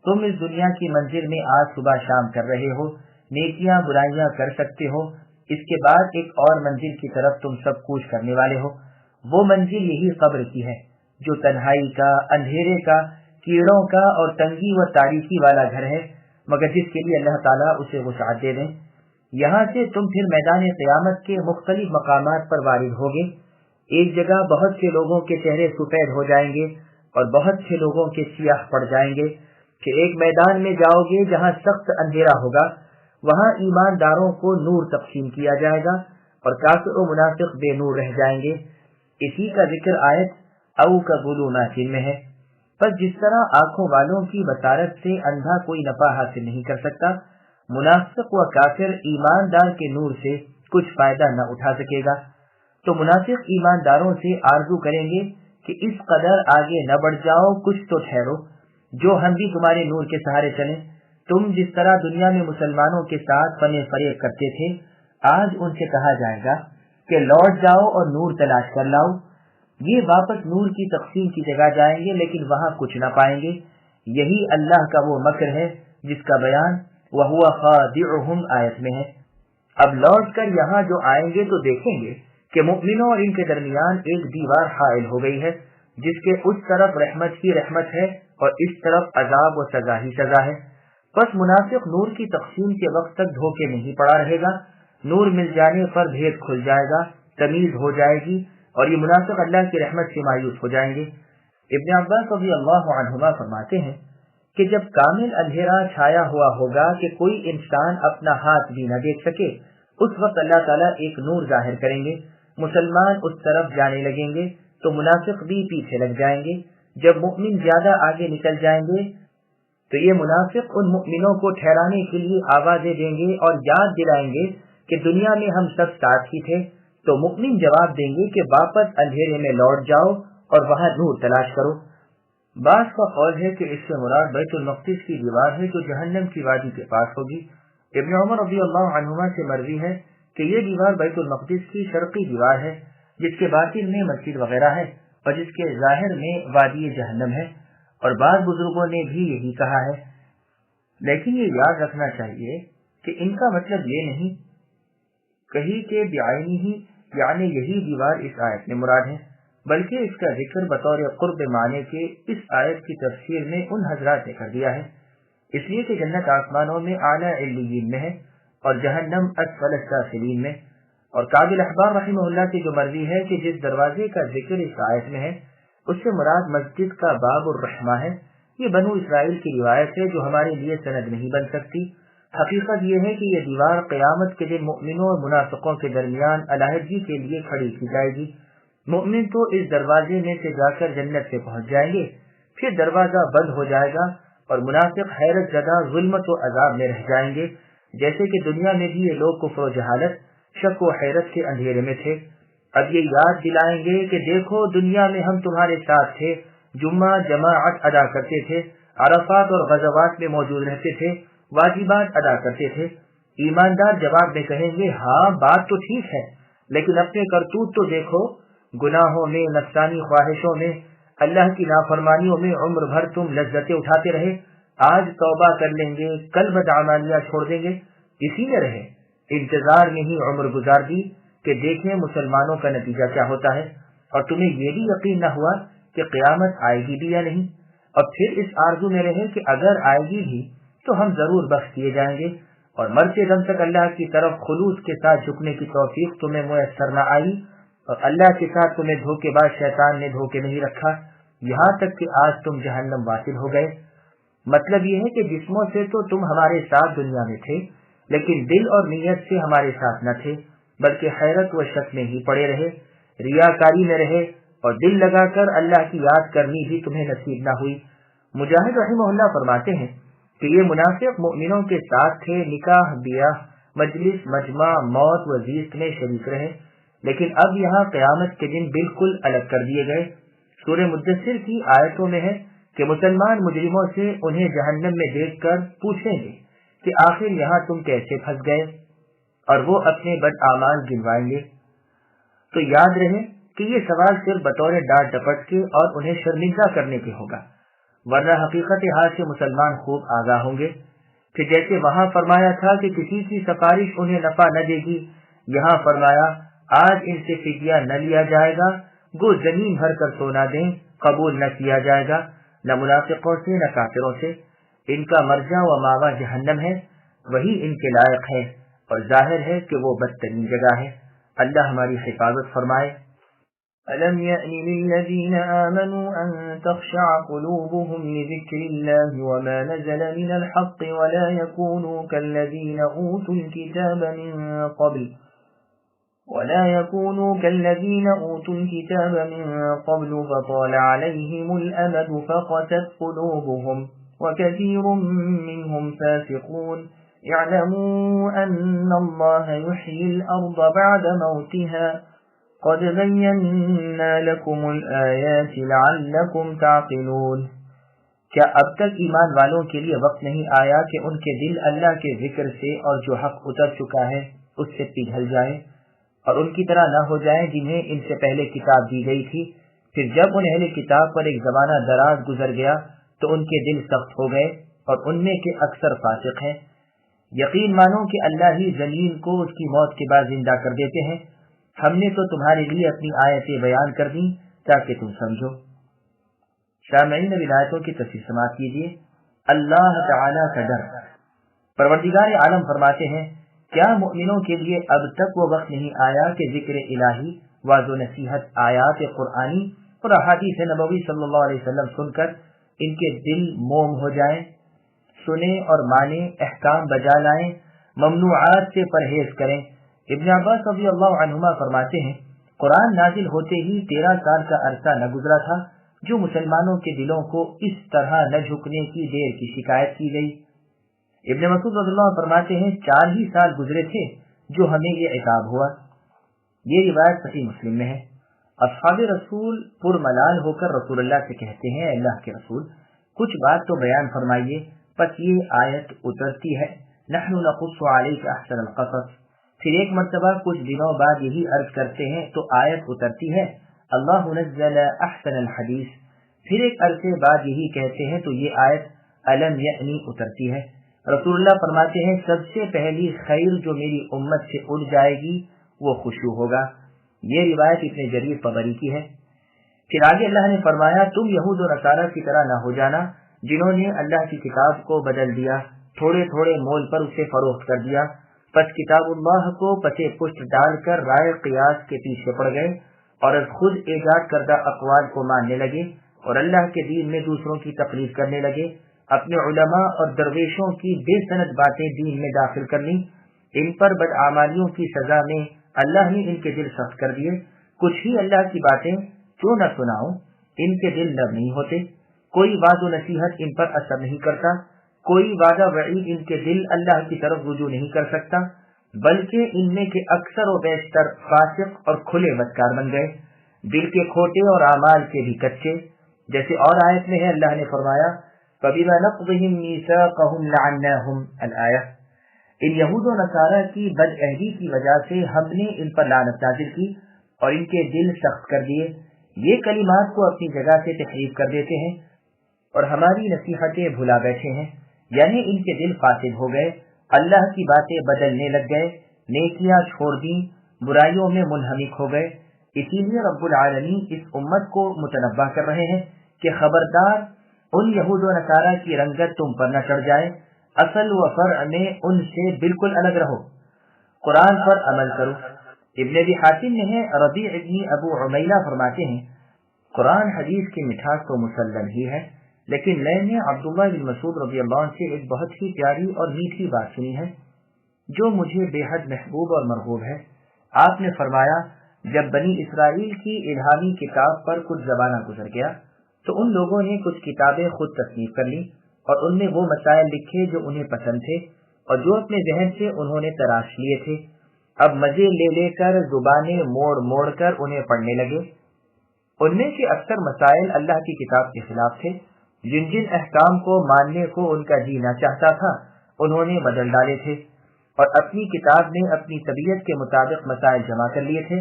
Speaker 1: تم اس دنیا کی منزل میں آج صبح شام کر رہے ہو، نیکیاں برائیاں کر سکتے ہو، اس کے بعد ایک اور منزل کی طرف تم سب کوچ کرنے والے ہو۔ وہ منزل یہی قبر کی ہے جو تنہائی کا، اندھیرے کا، کیڑوں کا اور تنگی و تاریکی والا گھر ہے، مگر جس کے لیے اللہ تعالیٰ اسے وسعت دے دیں۔ یہاں سے تم پھر میدان قیامت کے مختلف مقامات پر وارد ہوگے۔ ایک جگہ بہت سے لوگوں کے چہرے سفید ہو جائیں گے اور بہت سے لوگوں کے سیاہ پڑ جائیں گے۔ پھر ایک میدان میں جاؤ گے جہاں سخت اندھیرا ہوگا، وہاں ایمانداروں کو نور تقسیم کیا جائے گا اور کافر و منافق بے نور رہ جائیں گے۔ اسی کا ذکر آیت او کا ظلمات میں ہے۔ بس جس طرح آنکھوں والوں کی بصارت سے اندھا کوئی نفع حاصل نہیں کر سکتا، منافق و کافر ایماندار کے نور سے کچھ فائدہ نہ اٹھا سکے گا۔ تو منافق ایمانداروں سے آرزو کریں گے کہ اس قدر آگے نہ بڑھ جاؤ، کچھ تو ٹھہرو جو ہم بھی تمہارے نور کے سہارے چلیں۔ تم جس طرح دنیا میں مسلمانوں کے ساتھ فن فریب کرتے تھے، آج ان سے کہا جائے گا کہ لوٹ جاؤ اور نور تلاش کر لاؤ۔ یہ واپس نور کی تقسیم کی جگہ جائیں گے لیکن وہاں کچھ نہ پائیں گے۔ یہی اللہ کا وہ مکر ہے جس کا بیان وَهُوَ خَادِعُهُمْ آیت میں ہے۔ اب لوٹ کر یہاں جو آئیں گے تو دیکھیں گے کہ مؤمنوں اور ان کے درمیان ایک دیوار حائل ہو گئی ہے جس کے اس طرف رحمت ہی رحمت ہے اور اس طرف عذاب و سزا ہی سزا ہے۔ بس منافق نور کی تقسیم کے وقت تک دھوکے میں ہی پڑا رہے گا، نور مل جانے پر بھید کھل جائے گا، تمیز ہو جائے گی اور یہ منافق اللہ کی رحمت سے مایوس ہو جائیں گے۔ ابن عباس رضی اللہ عنہما فرماتے ہیں کہ جب کامل اندھیرا چھایا ہوا ہوگا کہ کوئی انسان اپنا ہاتھ بھی نہ دیکھ سکے، اس وقت اللہ تعالیٰ ایک نور ظاہر کریں گے، مسلمان اس طرف جانے لگیں گے تو منافق بھی پیچھے لگ جائیں گے۔ جب مؤمن زیادہ آگے نکل جائیں گے تو یہ منافق ان مؤمنوں کو ٹھہرانے کے لیے آوازیں دیں گے اور یاد دلائیں گے کہ دنیا میں ہم سب ساتھ ہی تھے، تو مؤمن جواب دیں گے کہ واپس اندھیرے میں لوٹ جاؤ اور وہاں نور تلاش کرو۔ بعض کا قول ہے کہ اس سے مراد بیت المقدس کی دیوار ہے جو جہنم کی وادی کے پاس ہوگی۔ ابن عمر رضی اللہ عنہما سے مروی ہے کہ یہ دیوار بیت المقدس کی شرقی دیوار ہے، جس کے باطن میں مسجد وغیرہ ہے اور جس کے ظاہر میں وادی جہنم ہے، اور بعض بزرگوں نے بھی یہی کہا ہے۔ لیکن یہ یاد رکھنا چاہیے کہ ان کا مطلب یہ نہیں کہیں کہ بعینی ہی یعنی یہی دیوار اس آیت میں مراد ہے، بلکہ اس کا ذکر بطور قرب معنی کے اس آیت کی تفسیر میں ان حضرات نے کر دیا ہے، اس لیے کہ جنت آسمانوں میں اعلیٰ علیین میں ہے اور جہنم اسفل السافلین میں۔ اور کعب الاحبار رحمہ اللہ کی جو مرضی ہے کہ جس دروازے کا ذکر اس آیت میں ہے اس سے مراد مسجد کا باب الرحمہ ہے، یہ بنو اسرائیل کی روایت ہے جو ہمارے لیے سند نہیں بن سکتی۔ حقیقت یہ ہے کہ یہ دیوار قیامت کے دن مؤمنوں اور منافقوں کے درمیان علیحدگی کے لیے کھڑی کی جائے گی۔ مؤمن تو اس دروازے میں سے جا کر جنت سے پہنچ جائیں گے، پھر دروازہ بند ہو جائے گا اور منافق حیرت زدہ ظلمت و عذاب میں رہ جائیں گے، جیسے کہ دنیا میں بھی یہ لوگ کفر و جہالت، شک و حیرت کے اندھیرے میں تھے۔ اب یہ یاد دلائیں گے کہ دیکھو دنیا میں ہم تمہارے ساتھ تھے، جمعہ جماعت ادا کرتے تھے، عرفات اور غزوات میں موجود رہتے تھے، واجبات ادا کرتے تھے۔ ایماندار جواب میں کہیں گے ہاں بات تو ٹھیک ہے، لیکن اپنے کرتوت تو دیکھو، گناہوں میں، نفسانی خواہشوں میں، اللہ کی نافرمانیوں میں عمر بھر تم لذتیں اٹھاتے رہے، آج توبہ کر لیں گے، کل بدعمالیاں چھوڑ دیں گے، اسی میں رہے، انتظار میں ہی عمر گزار دی کہ دیکھیں مسلمانوں کا نتیجہ کیا ہوتا ہے، اور تمہیں یہ بھی یقین نہ ہوا کہ قیامت آئے گی بھی یا نہیں، اور پھر اس آرزو میں رہے کہ اگر آئے گی بھی تو ہم ضرور بخش دیے جائیں گے، اور مرتے دم تک اللہ کی طرف خلوص کے ساتھ جھکنے کی توفیق تمہیں میسر نہ آئی، اور اللہ کے ساتھ تمہیں دھوکے باز شیطان نے دھوکے نہیں رکھا، یہاں تک کہ آج تم جہنم واصل ہو گئے۔ مطلب یہ ہے کہ جسموں سے تو تم ہمارے ساتھ دنیا میں تھے، لیکن دل اور نیت سے ہمارے ساتھ نہ تھے، بلکہ حیرت و شک میں ہی پڑے رہے، ریاکاری میں رہے، اور دل لگا کر اللہ کی یاد کرنی بھی تمہیں نصیب نہ ہوئی۔ مجاہد رحمہ اللہ فرماتے ہیں کہ یہ منافق مؤمنوں کے ساتھ تھے، نکاح، بیاہ، مجلس، مجمع، موت و زیست میں شریک رہے، لیکن اب یہاں قیامت کے دن بالکل الگ کر دیے گئے۔ سورہ مدثر کی آیتوں میں ہے کہ مسلمان مجرموں سے انہیں جہنم میں دیکھ کر پوچھیں گے کہ آخر یہاں تم کیسے پھنس گئے، اور وہ اپنے بد اعمال گنوائیں گے۔ تو یاد رہے کہ یہ سوال صرف بطور ڈانٹ ڈپٹ کے اور انہیں شرمندہ کرنے کے ہوگا، ورنہ حقیقت حال سے مسلمان خوب آگاہ ہوں گے۔ پھر جیسے وہاں فرمایا تھا کہ کسی کی سفارش انہیں نفع نہ دے گی، یہاں فرمایا آج ان سے فدیہ نہ لیا جائے گا، گو زمین بھر کر سونا دیں، قبول نہ کیا جائے گا، نہ منافقوں سے نہ کافروں سے، ان کا مرجع و ماوا جہنم ہے، وہی ان کے لائق ہے، اور ظاہر ہے کہ وہ بدترین جگہ ہے۔ اللہ ہماری حفاظت فرمائے۔
Speaker 2: أَلَمْ يَأْنِ لِلَّذِينَ آمَنُوا أَن تَخْشَعَ قُلُوبُهُمْ لِذِكْرِ اللَّهِ وَمَا نَزَلَ مِنَ الْحَقِّ وَلَا يَكُونُوا كَالَّذِينَ أُوتُوا الْكِتَابَ مِنْ قَبْلُ فَطَالَ عَلَيْهِمُ الْأَمَدُ فَقَسَتْ قُلُوبُهُمْ وَكَثِيرٌ مِّنْهُمْ فَاسِقُونَ اعْلَمُوا أَنَّ اللَّهَ يُحْيِي الْأَرْضَ بَعْدَ مَوْتِهَا قد بينا لكم الآيات لعلكم تعقلون۔
Speaker 1: کیا اب تک ایمان والوں کے لیے وقت نہیں آیا کہ ان کے دل اللہ کے ذکر سے اور جو حق اتر چکا ہے اس سے پگھل جائیں اور ان کی طرح نہ ہو جائیں جنہیں ان سے پہلے کتاب دی گئی تھی، پھر جب ان اہل کتاب پر ایک زمانہ دراز گزر گیا تو ان کے دل سخت ہو گئے اور ان میں کے اکثر فاسق ہیں۔ یقین مانو کہ اللہ ہی زمین کو اس کی موت کے بعد زندہ کر دیتے ہیں، ہم نے تو تمہارے لیے اپنی آیتیں بیان کر دیں تاکہ تم سمجھو۔ سامعین ولایتوں کی تفسیر سماعت کیجیے۔ اللہ تعالیٰ کا ڈر۔ پروردگار عالم فرماتے ہیں کیا مؤمنوں کے لیے اب تک وہ وقت نہیں آیا کہ ذکر الہی، واضح و نصیحت، آیات قرآنی اور احادیث نبوی صلی اللہ علیہ وسلم سن کر ان کے دل موم ہو جائیں، سنیں اور مانیں، احکام بجا لائیں، ممنوعات سے پرہیز کریں۔ ابن عباس رضی اللہ عنہما فرماتے ہیں قرآن نازل ہوتے ہی 13 سال کا عرصہ نہ گزرا تھا جو مسلمانوں کے دلوں کو اس طرح نہ جھکنے کی دیر کی شکایت کی گئی۔ ابن مسعود رضی اللہ عنہ فرماتے ہیں 4 ہی سال گزرے تھے جو ہمیں یہ عقاب ہوا۔ یہ روایت صحیح مسلم میں ہے۔ اصحاب رسول پرملال ہو کر رسول اللہ سے کہتے ہیں، اللہ کے رسول کچھ بات تو بیان فرمائیے۔ پس یہ آیت اترتی ہے، نحن نقص علیک احسن القصص۔ پھر ایک مرتبہ کچھ دنوں بعد یہی عرض کرتے ہیں تو آیت اترتی ہے، اللہ نزل احسن الحدیث۔ پھر ایک عرصے بعد یہی کہتے ہیں تو یہ آیت الم یعنی اترتی ہے۔ رسول اللہ فرماتے ہیں، سب سے پہلی خیر جو میری امت سے اڑ جائے گی وہ خشوع ہوگا۔ یہ روایت ابن جریر طبری کی ہے۔ پھر آگے اللہ نے فرمایا، تم یہود و نصارہ کی طرح نہ ہو جانا جنہوں نے اللہ کی کتاب کو بدل دیا، تھوڑے تھوڑے مول پر اسے فروخت کر دیا، پس کتاب اللہ کو پسے پشت ڈال کر رائے قیاس کے پیچھے پڑ گئے اور خود ایجاد کردہ اقوال کو ماننے لگے اور اللہ کے دین میں دوسروں کی تقلید کرنے لگے، اپنے علماء اور درویشوں کی بے سند باتیں دین میں داخل کر لیں۔ ان پر بدعمالیوں کی سزا میں اللہ نے ان کے دل سخت کر دیے۔ کچھ ہی اللہ کی باتیں کیوں نہ سناؤں، ان کے دل نرم نہیں ہوتے، کوئی وعظ و نصیحت ان پر اثر نہیں کرتا، کوئی وعدہ وعید ان کے دل اللہ کی طرف رجوع نہیں کر سکتا، بلکہ ان میں کے اکثر و بیشتر فاسق اور کھلے بدکار بن گئے، دل کے کھوٹے اور اعمال کے بھی کچے۔ جیسے اور آیت میں ہے، اللہ نے فرمایا فَبِمَا نَقْضِهِمْ مِيثَاقَهُمْ لَعَنَّاهُمْ الآیہ۔ ان یہود و نصارہ کی بدعہدی کی وجہ سے ہم نے ان پر لعنت نازل کی اور ان کے دل سخت کر دیے۔ یہ کلمات کو اپنی جگہ سے تحریف کر دیتے ہیں اور ہماری نصیحتیں بھلا بیٹھے ہیں، یعنی ان کے دل فاسد ہو گئے، اللہ کی باتیں بدلنے لگ گئے، نیکیاں چھوڑ دیں، برائیوں میں منہمک ہو گئے۔ اسی لیے رب العالمین اس امت کو متنبہ کر رہے ہیں کہ خبردار ان یہود و نصارہ کی رنگت تم پر نہ چڑھ جائے، اصل و فرع میں ان سے بالکل الگ رہو، قرآن پر عمل کرو۔ ابن ابی حاتم میں ہے، ربیع ابن ابو عمیلہ فرماتے ہیں، قرآن حدیث کی مٹھاس تو مسلم ہی ہے، لیکن میں نے عبداللہ بن مسعود رضی اللہ عنہ سے ایک بہت ہی پیاری اور میٹھی بات سنی ہے جو مجھے بے حد محبوب اور مرغوب ہے۔ آپ نے فرمایا، جب بنی اسرائیل کی الہامی کتاب پر کچھ زمانہ گزر گیا تو ان لوگوں نے کچھ کتابیں خود تصنیف کر لی اور ان میں وہ مسائل لکھے جو انہیں پسند تھے اور جو اپنے ذہن سے انہوں نے تراش لیے تھے۔ اب مزے لے لے کر زبانیں موڑ موڑ کر انہیں پڑھنے لگے۔ ان میں سے اکثر مسائل اللہ کی کتاب کے خلاف تھے، جن جن احکام کو ماننے کو ان کا جی نہ چاہتا تھا انہوں نے بدل ڈالے تھے اور اپنی کتاب میں اپنی طبیعت کے مطابق مسائل جمع کر لیے تھے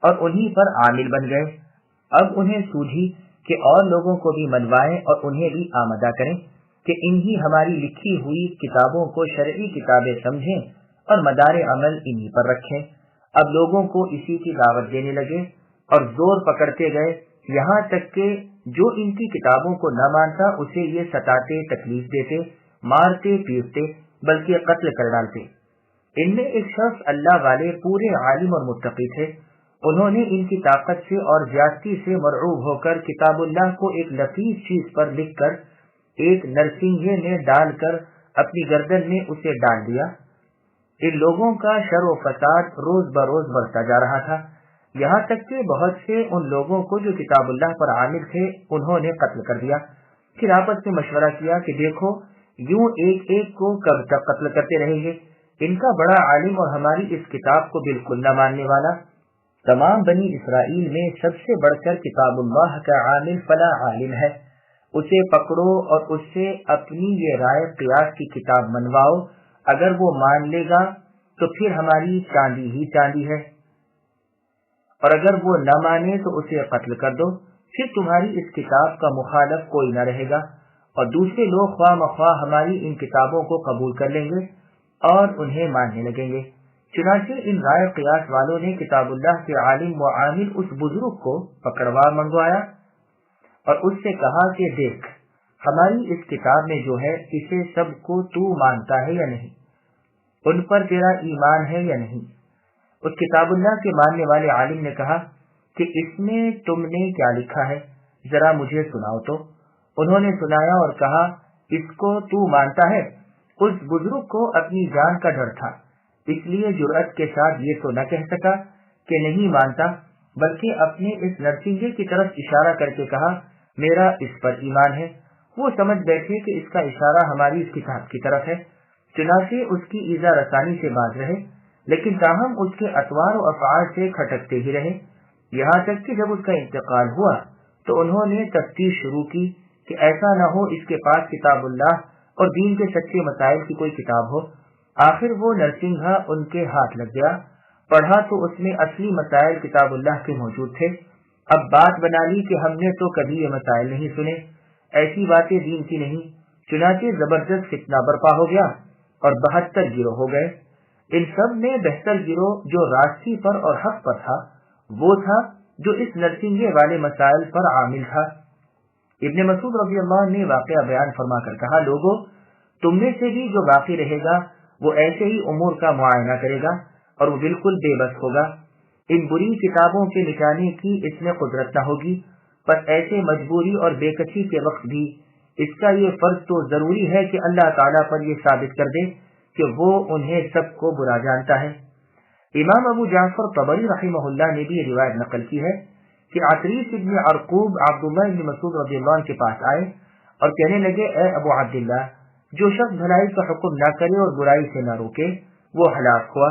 Speaker 1: اور انہی پر عامل بن گئے۔ اب انہیں سوجھی کہ اور لوگوں کو بھی منوائیں اور انہیں بھی آمدہ کریں کہ انہی ہماری لکھی ہوئی کتابوں کو شرعی کتابیں سمجھیں اور مدار عمل انہی پر رکھیں۔ اب لوگوں کو اسی کی دعوت دینے لگے اور زور پکڑتے گئے، یہاں تک کہ جو ان کی کتابوں کو نہ مانتا اسے یہ ستاتے، تکلیف دیتے، مارتے پیٹتے، بلکہ قتل کر ڈالتے۔ ان میں ایک شخص اللہ والے پورے عالم اور متقی تھے، انہوں نے ان کی طاقت سے اور زیادتی سے مرعوب ہو کر کتاب اللہ کو ایک لطیف چیز پر لکھ کر ایک نرسنگے میں ڈال کر اپنی گردن میں اسے ڈال دیا۔ ان لوگوں کا شر و فساد روز بروز بڑھتا جا رہا تھا، یہاں تک کہ بہت سے ان لوگوں کو جو کتاب اللہ پر عامل تھے انہوں نے قتل کر دیا۔ پھر آپس میں مشورہ کیا کہ دیکھو یوں ایک ایک کو کب تک قتل کرتے رہیں گے، ان کا بڑا عالم اور ہماری اس کتاب کو بالکل نہ ماننے والا۔ تمام بنی اسرائیل میں سب سے بڑھ کر کتاب اللہ کا عامل فلا عالم ہے، اسے پکڑو اور اس سے اپنی یہ رائے قیاس کی کتاب منواؤ، اگر وہ مان لے گا تو پھر ہماری چاندی ہی چاندی ہے، اور اگر وہ نہ مانے تو اسے قتل کر دو، پھر تمہاری اس کتاب کا مخالف کوئی نہ رہے گا، اور دوسرے لوگ خواہ مخواہ ہماری ان کتابوں کو قبول کر لیں گے اور انہیں ماننے لگیں گے۔ چنانچہ ان رائے قیاس والوں نے کتاب اللہ کے عالم و عامل اس بزرگ کو پکڑوا منگوایا اور اس سے کہا کہ دیکھ ہماری اس کتاب میں جو ہے اسے سب کو تو مانتا ہے یا نہیں، ان پر تیرا ایمان ہے یا نہیں؟ اس کتاب اللہ کے ماننے والے عالم نے کہا کہ اس میں تم نے کیا لکھا ہے، ذرا مجھے سناؤ تو۔ انہوں نے سنایا اور کہا اس کو تو مانتا ہے؟ اس بزرگ کو اپنی جان کا ڈر تھا، اس لیے جرأت کے ساتھ یہ تو نہ کہہ سکا کہ نہیں مانتا، بلکہ اپنے اس نرسنگے کی طرف اشارہ کر کے کہا میرا اس پر ایمان ہے۔ وہ سمجھ بیٹھے کہ اس کا اشارہ ہماری اس کتاب کی طرف ہے، چنانچہ اس کی ایذا رسانی سے باز رہے، لیکن تاہم اس کے اطوار و افعال سے کھٹکتے ہی رہے، یہاں تک کہ جب اس کا انتقال ہوا تو انہوں نے تفتیش شروع کی کہ ایسا نہ ہو اس کے پاس کتاب اللہ اور دین کے سچے مسائل کی کوئی کتاب ہو۔ آخر وہ نرسنگھا ان کے ہاتھ لگ گیا، پڑھا تو اس میں اصلی مسائل کتاب اللہ کے موجود تھے۔ اب بات بنا لی کہ ہم نے تو کبھی یہ مسائل نہیں سنے، ایسی باتیں دین کی نہیں، چنانچہ زبردست فتنہ برپا ہو گیا اور 72 گروہ ہو گئے۔ ان سب میں بہتر گروہ جو راستی پر اور حق پر تھا وہ تھا جو اس نرسنگے والے مسائل پر عامل تھا۔ ابن مسعود رضی اللہ عنہ نے واقعہ بیان فرما کر کہا، لوگوں تم میں سے بھی جو باقی رہے گا وہ ایسے ہی امور کا معائنہ کرے گا اور وہ بالکل بے بس ہوگا، ان بری کتابوں کے مٹانے کی اس میں قدرت نہ ہوگی، پر ایسے مجبوری اور بے کسی کے وقت بھی اس کا یہ فرض تو ضروری ہے کہ اللہ تعالیٰ پر یہ ثابت کر دے کہ وہ انہیں سب کو برا جانتا ہے۔ امام ابو جعفر طبری رحمہ اللہ نے بھی یہ روایت نقل کی ہے کہ عطریس ابن عرقوب عبداللہ ابن مسعود رضی اللہ عنہ کے پاس آئے اور کہنے لگے، اے ابو عبداللہ، جو شخص بھلائی کا حکم نہ کرے اور برائی سے نہ روکے وہ ہلاک ہوا۔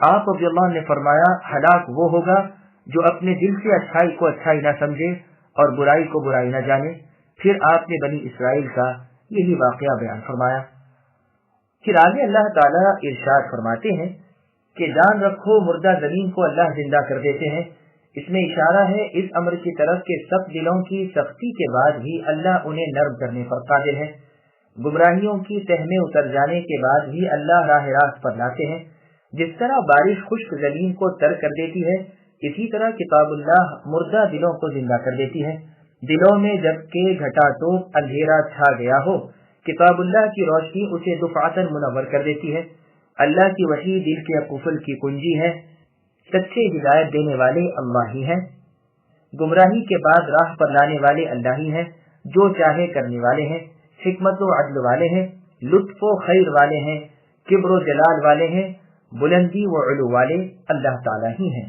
Speaker 1: آپ رضی اللہ عنہ نے فرمایا، ہلاک وہ ہوگا جو اپنے دل سے اچھائی کو اچھائی نہ سمجھے اور برائی کو برائی نہ جانے۔ پھر آپ نے بنی اسرائیل کا یہی واقعہ بیان فرمایا۔ پھر آگے اللہ تعالیٰ ارشاد فرماتے ہیں کہ جان رکھو مردہ زمین کو اللہ زندہ کر دیتے ہیں۔ اس میں اشارہ ہے اس امر کی طرف کہ سب دلوں کی سختی کے بعد بھی اللہ انہیں نرم کرنے پر قادر ہے، گمراہیوں کی تہ میں اتر جانے کے بعد بھی اللہ راہ راست پر لاتے ہیں۔ جس طرح بارش خشک زمین کو تر کر دیتی ہے، اسی طرح کتاب اللہ مردہ دلوں کو زندہ کر دیتی ہے۔ دلوں میں جب کہ گھٹا ٹوپ اندھیرا چھا گیا ہو، کتاب اللہ کی روشنی اسے دفعتاً منور کر دیتی ہے۔ اللہ کی وحی دل کے قفل کی کنجی ہے، سچے ہدایت دینے والے اللہ ہی ہیں، گمراہی کے بعد راہ پر لانے والے اللہ ہی ہیں، جو چاہے کرنے والے ہیں، حکمت و عدل والے ہیں، لطف و خیر والے ہیں، کبر و جلال والے ہیں، بلندی و علو والے اللہ تعالی ہی ہیں۔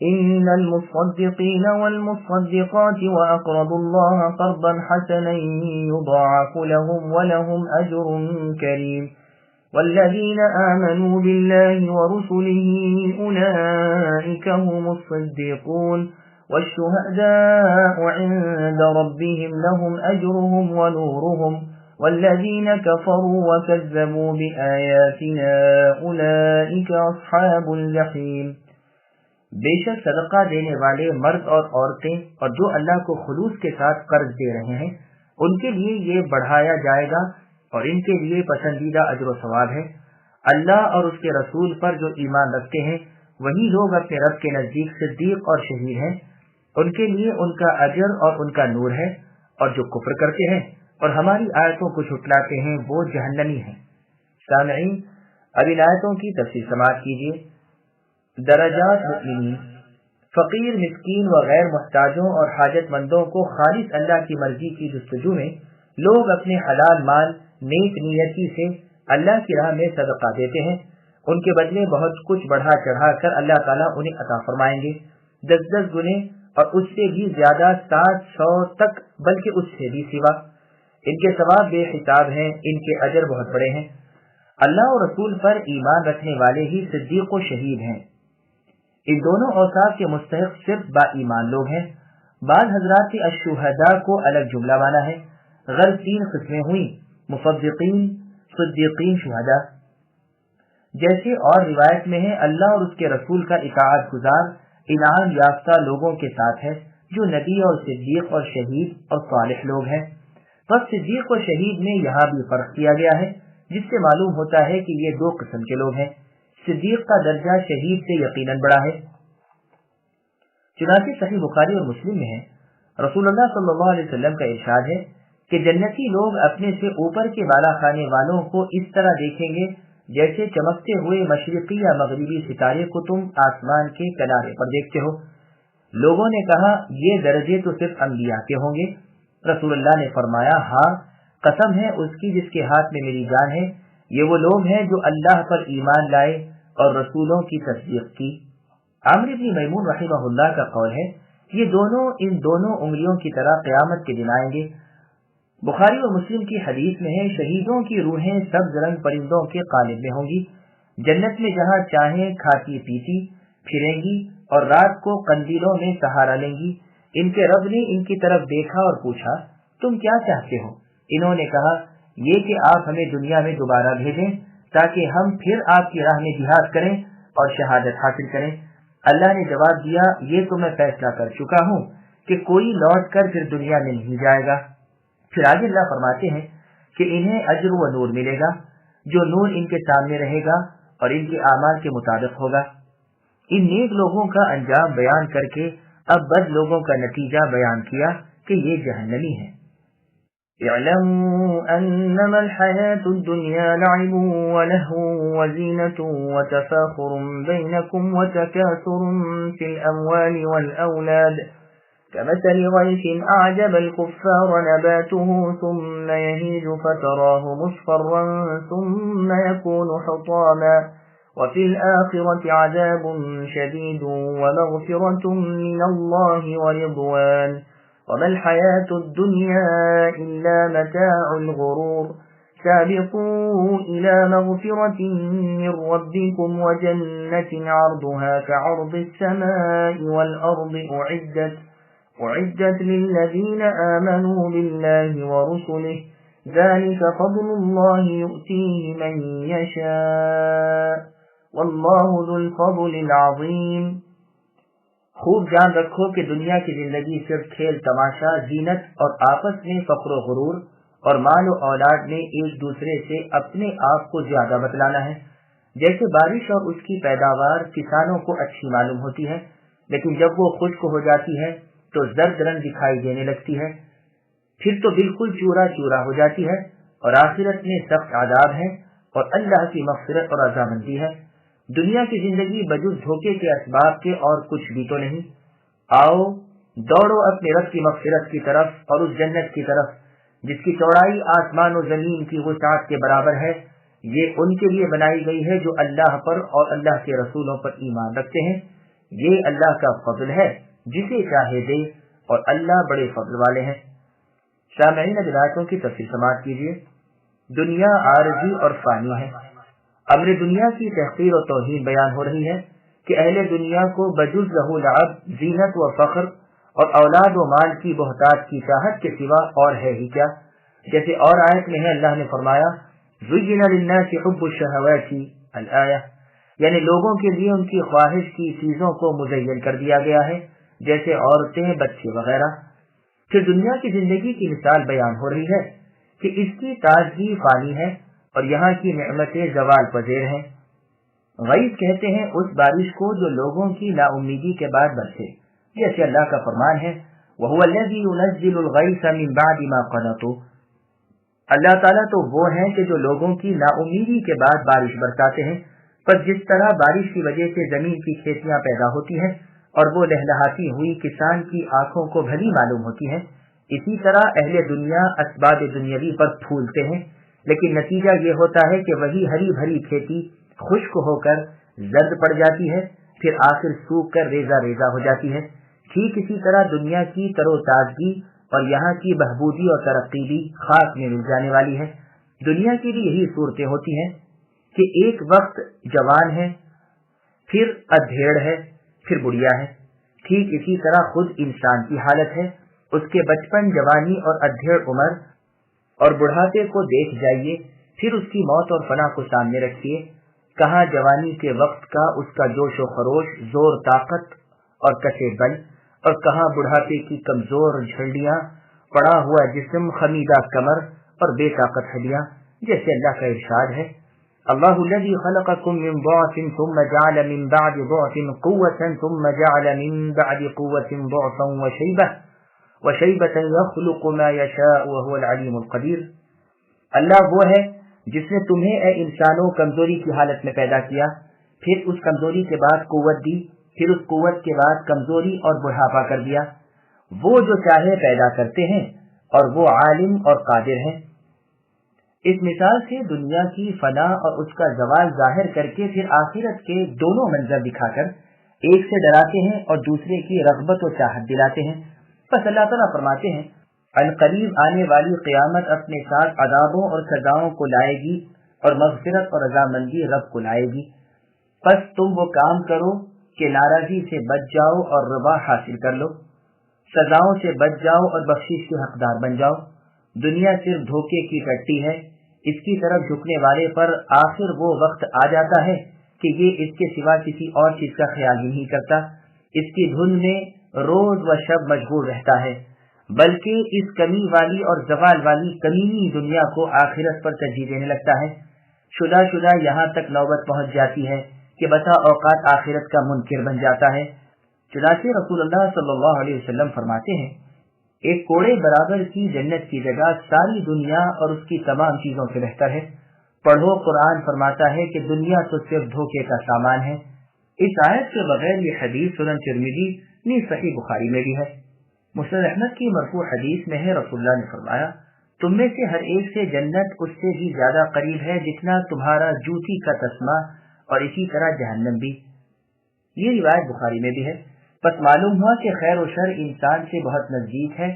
Speaker 2: إن المصدقين والمصدقات وأقرضوا الله قرضا حسنا يضاعف لهم ولهم أجر كريم والذين آمنوا بالله ورسله أولئك هم الصديقون والشهداء عند ربهم لهم أجرهم ونورهم والذين كفروا وكذبوا بآياتنا أولئك أصحاب الجحيم۔
Speaker 1: بے شک صدقہ دینے والے مرد اور عورتیں اور جو اللہ کو خلوص کے ساتھ قرض دے رہے ہیں ان کے لیے یہ بڑھایا جائے گا اور ان کے لیے پسندیدہ اجر و ثواب ہے۔ اللہ اور اس کے رسول پر جو ایمان رکھتے ہیں وہی لوگ اپنے رب کے نزدیک صدیق اور شہید ہیں، ان کے لیے ان کا اجر اور ان کا نور ہے، اور جو کفر کرتے ہیں اور ہماری آیتوں کو جھٹلاتے ہیں وہ جہنمی ہیں۔ سامعین، اب ان آیتوں کی تفصیل سماعت کیجیے۔ درجات مؤمنین، فقیر، مسکین و غیر محتاجوں اور حاجت مندوں کو خالص اللہ کی مرضی کی جستجو میں لوگ اپنے حلال مال نیک نیتی سے اللہ کی راہ میں صدقہ دیتے ہیں، ان کے بدلے بہت کچھ بڑھا چڑھا کر اللہ تعالیٰ انہیں عطا فرمائیں گے، 10 گنے اور اس سے بھی زیادہ، 700 تک، بلکہ اس سے بھی سوا۔ ان کے ثواب بے حساب ہیں، ان کے اجر بہت بڑے ہیں۔ اللہ اور رسول پر ایمان رکھنے والے ہی صدیق و شہید ہیں۔ ان دونوں اوصاف کے مستحق صرف با ایمان لوگ ہیں۔ بعض حضرات کے الشہداء کو الگ جملہ مانا ہے، غرض 3 قسمیں ہوئیں، مصدقین، صدیقین، شہداء۔ جیسے اور روایت میں ہے، اللہ اور اس کے رسول کا اطاعت گزار انعام یافتہ لوگوں کے ساتھ ہے جو نبی اور صدیق اور شہید اور صالح لوگ ہیں۔ بس صدیق و شہید میں یہاں بھی فرق کیا گیا ہے، جس سے معلوم ہوتا ہے کہ یہ 2 قسم کے لوگ ہیں۔ صدیق کا درجہ شہید سے یقیناً بڑا ہے۔ چنانچہ صحیح بخاری اور مسلم میں ہے، رسول اللہ صلی اللہ علیہ وسلم کا ارشاد ہے کہ جنتی لوگ اپنے سے اوپر کے بالا خانے والوں کو اس طرح دیکھیں گے جیسے چمکتے ہوئے مشرقی یا مغربی ستارے کو تم آسمان کے کنارے پر دیکھتے ہو۔ لوگوں نے کہا، یہ درجے تو صرف انبیاء کے ہوں گے؟ رسول اللہ نے فرمایا، ہاں، قسم ہے اس کی جس کے ہاتھ میں میری جان ہے، یہ وہ لوگ ہیں جو اللہ پر ایمان لائے اور رسولوں کی تصدیق کی۔ عامر بن میمون رحمہ اللہ کا قول ہے یہ دونوں ان دونوں انگلیوں کی طرح قیامت کے دن آئیں گے۔ بخاری اور مسلم کی حدیث میں ہے، شہیدوں کی روحیں سبز رنگ پرندوں کے قالب میں ہوں گی، جنت میں جہاں چاہیں کھاتی پیتی پھریں گی اور رات کو قندیلوں میں سہارا لیں گی۔ ان کے رب نے ان کی طرف دیکھا اور پوچھا، تم کیا چاہتے ہو؟ انہوں نے کہا، یہ کہ آپ ہمیں دنیا میں دوبارہ بھیجیں تاکہ ہم پھر آپ کی راہ میں جہاد کریں اور شہادت حاصل کریں۔ اللہ نے جواب دیا، یہ تو میں فیصلہ کر چکا ہوں کہ کوئی لوٹ کر پھر دنیا میں نہیں جائے گا۔ پھر آگے اللہ فرماتے ہیں کہ انہیں اجر و نور ملے گا، جو نور ان کے سامنے رہے گا اور ان کے اعمال کے مطابق ہوگا۔ ان نیک لوگوں کا انجام بیان کر کے اب بد لوگوں کا نتیجہ بیان کیا کہ یہ جہنمی ہے۔
Speaker 2: اعلموا انما الحياة الدنيا لعب ولهو وزينة وتفاخر بينكم وتكاثر في الأموال والأولاد كمثل غيث أعجب الكفار نباته ثم يهيج فتراه مصفرا ثم يكون حطاما وفي الآخرة عذاب شديد ومغفرة من الله ورضوان وما الحياة الدنيا إلا متاع الغرور سابقوا إلى مغفرة من ربكم وجنة عرضها كعرض السماء والأرض أعدت للذين آمنوا بالله ورسله ذلك فضل الله يؤتيه من يشاء والله ذو الفضل العظيم۔
Speaker 1: خوب جان رکھو کہ دنیا کی زندگی صرف کھیل تماشا، زینت اور آپس میں فخر و غرور اور مال و اولاد میں ایک دوسرے سے اپنے آپ کو زیادہ بتلانا ہے۔ جیسے بارش اور اس کی پیداوار کسانوں کو اچھی معلوم ہوتی ہے، لیکن جب وہ خشک ہو جاتی ہے تو زرد رنگ دکھائی دینے لگتی ہے، پھر تو بالکل چورا چورا ہو جاتی ہے، اور آخرت میں سخت عذاب ہے اور اللہ کی مغفرت اور رضامندی ہے۔ دنیا کی زندگی بجز دھوکے کے اسباب کے اور کچھ بھی تو نہیں۔ آؤ دوڑو اپنے رب کی مغفرت کی طرف اور اس جنت کی طرف جس کی چوڑائی آسمان و زمین کی وسعت کے برابر ہے۔ یہ ان کے لیے بنائی گئی ہے جو اللہ پر اور اللہ کے رسولوں پر ایمان رکھتے ہیں۔ یہ اللہ کا فضل ہے، جسے چاہے دے، اور اللہ بڑے فضل والے ہیں۔ سامعین، اب آیتوں کی تفصیل سماعت کیجیے۔ دنیا عارضی اور فانی ہے۔ امر دنیا کی تحقیر و توہین بیان ہو رہی ہے کہ اہل دنیا کو بجز لہو لعب، زینت و فخر اور اولاد و مال کی بہتات کی چاہت کے سوا اور ہے ہی کیا۔ جیسے اور آیت میں ہے، اللہ نے فرمایا، زُيِّنَ لِلنَّاسِ حُبُّ الشَّهَوَاتِ الآیہ، یعنی لوگوں کے لیے ان کی خواہش کی چیزوں کو مزین کر دیا گیا ہے، جیسے عورتیں، بچے وغیرہ۔ پھر دنیا کی زندگی کی مثال بیان ہو رہی ہے کہ اس کی تازگی فانی ہے اور یہاں کی نعمتیں زوال پذیر ہیں۔ غیث کہتے ہیں اس بارش کو جو لوگوں کی نا امیدی کے بعد برسے، جیسے اللہ کا فرمان ہے، وَهُوَ الَّذِي يُنَزِّلُ الْغَيْثَ مِن بَعْدِ مَا قَنَطُوا۔ اللہ تعالیٰ تو وہ ہیں کہ جو لوگوں کی نا امیدی کے بعد بارش برساتے ہیں، پر جس طرح بارش کی وجہ سے زمین کی کھیتیاں پیدا ہوتی ہیں اور وہ لہلہاتی ہوئی کسان کی آنکھوں کو بھلی معلوم ہوتی ہیں، اسی طرح اہل دنیا اسباب دنیاوی پر پھولتے ہیں، لیکن نتیجہ یہ ہوتا ہے کہ وہی ہری بھری کھیتی خشک ہو کر زرد پڑ جاتی ہے، پھر آخر سوکھ کر ریزہ ریزہ ہو جاتی ہے۔ ٹھیک اسی طرح دنیا کی تر و تازگی اور یہاں کی بہبودی اور ترقی بھی خاک میں مل جانے والی ہے۔ دنیا کی بھی یہی صورتیں ہوتی ہیں کہ ایک وقت جوان ہے، پھر ادھیڑ ہے، پھر بڑھیا ہے۔ ٹھیک اسی طرح خود انسان کی حالت ہے، اس کے بچپن، جوانی اور ادھیڑ عمر اور بڑھاپے کو دیکھ جائیے، پھر اس کی موت اور فنا کو سامنے رکھیے۔ کہاں جوانی کے وقت کا اس کا جوش و خروش، زور طاقت اور کشے بل، اور کہاں بڑھاپے کی کمزور جھڑیاں، پڑا ہوا جسم، خمیدہ کمر اور بے طاقت ہڈیاں، جیسے اللہ کا ارشاد ہے، اللہ الذی خلقکم من ضعف ثم جعل من بعد ضعف قوة ثم جعل من بعد قوة ضعفا وشیبة یخلق ما یشاء وهو العلیم القدیر۔ اللہ وہ ہے جس نے تمہیں اے انسانوں کمزوری کی حالت میں پیدا کیا، پھر اس کمزوری کے بعد قوت دی، پھر اس قوت کے بعد کمزوری اور بڑھاپا کر دیا۔ وہ جو چاہے پیدا کرتے ہیں اور وہ عالم اور قادر ہیں۔ اس مثال سے دنیا کی فنا اور اس کا زوال ظاہر کر کے پھر آخرت کے دونوں منظر دکھا کر ایک سے ڈراتے ہیں اور دوسرے کی رغبت و چاہت دلاتے ہیں۔ بس اللہ تعالیٰ فرماتے ہیں عنقریب آنے والی قیامت اپنے ساتھ عذابوں اور سزاؤں کو لائے گی اور مغفرت اور رضامندی رب کو لائے گی۔ پس تم وہ کام کرو کہ ناراضی سے بچ جاؤ اور رضا حاصل کر لو، سزاؤں سے بچ جاؤ اور بخشش کے حقدار بن جاؤ۔ دنیا صرف دھوکے کی ٹٹی ہے، اس کی طرف جھکنے والے پر آخر وہ وقت آ جاتا ہے کہ یہ اس کے سوا کسی اور چیز کا خیال ہی نہیں کرتا، اس کی دھن میں روز و شب مشغول رہتا ہے، بلکہ اس کمی والی اور زوال والی کمینی دنیا کو آخرت پر ترجیح دینے لگتا ہے۔ شدہ یہاں تک نوبت پہنچ جاتی ہے کہ بسا اوقات آخرت کا منکر بن جاتا ہے۔ چنانچہ رسول اللہ صلی اللہ علیہ وسلم فرماتے ہیں ایک کوڑے برابر کی جنت کی جگہ ساری دنیا اور اس کی تمام چیزوں سے بہتر ہے۔ پڑھو قرآن فرماتا ہے کہ دنیا تو صرف دھوکے کا سامان ہے۔ اس آیت کے بغیر یہ حدیث سنن ترمذی نیز صحیح بخاری میں بھی ہے۔ مسند احمد کی مرفوع حدیث میں ہے رسول اللہ نے فرمایا تم میں سے ہر ایک سے جنت اس سے بھی زیادہ قریب ہے جتنا تمہارا جوتی کا تسمہ، اور اسی طرح جہنم بھی۔ یہ روایت بخاری میں بھی ہے۔ بس معلوم ہوا کہ خیر و شر انسان سے بہت نزدیک ہے،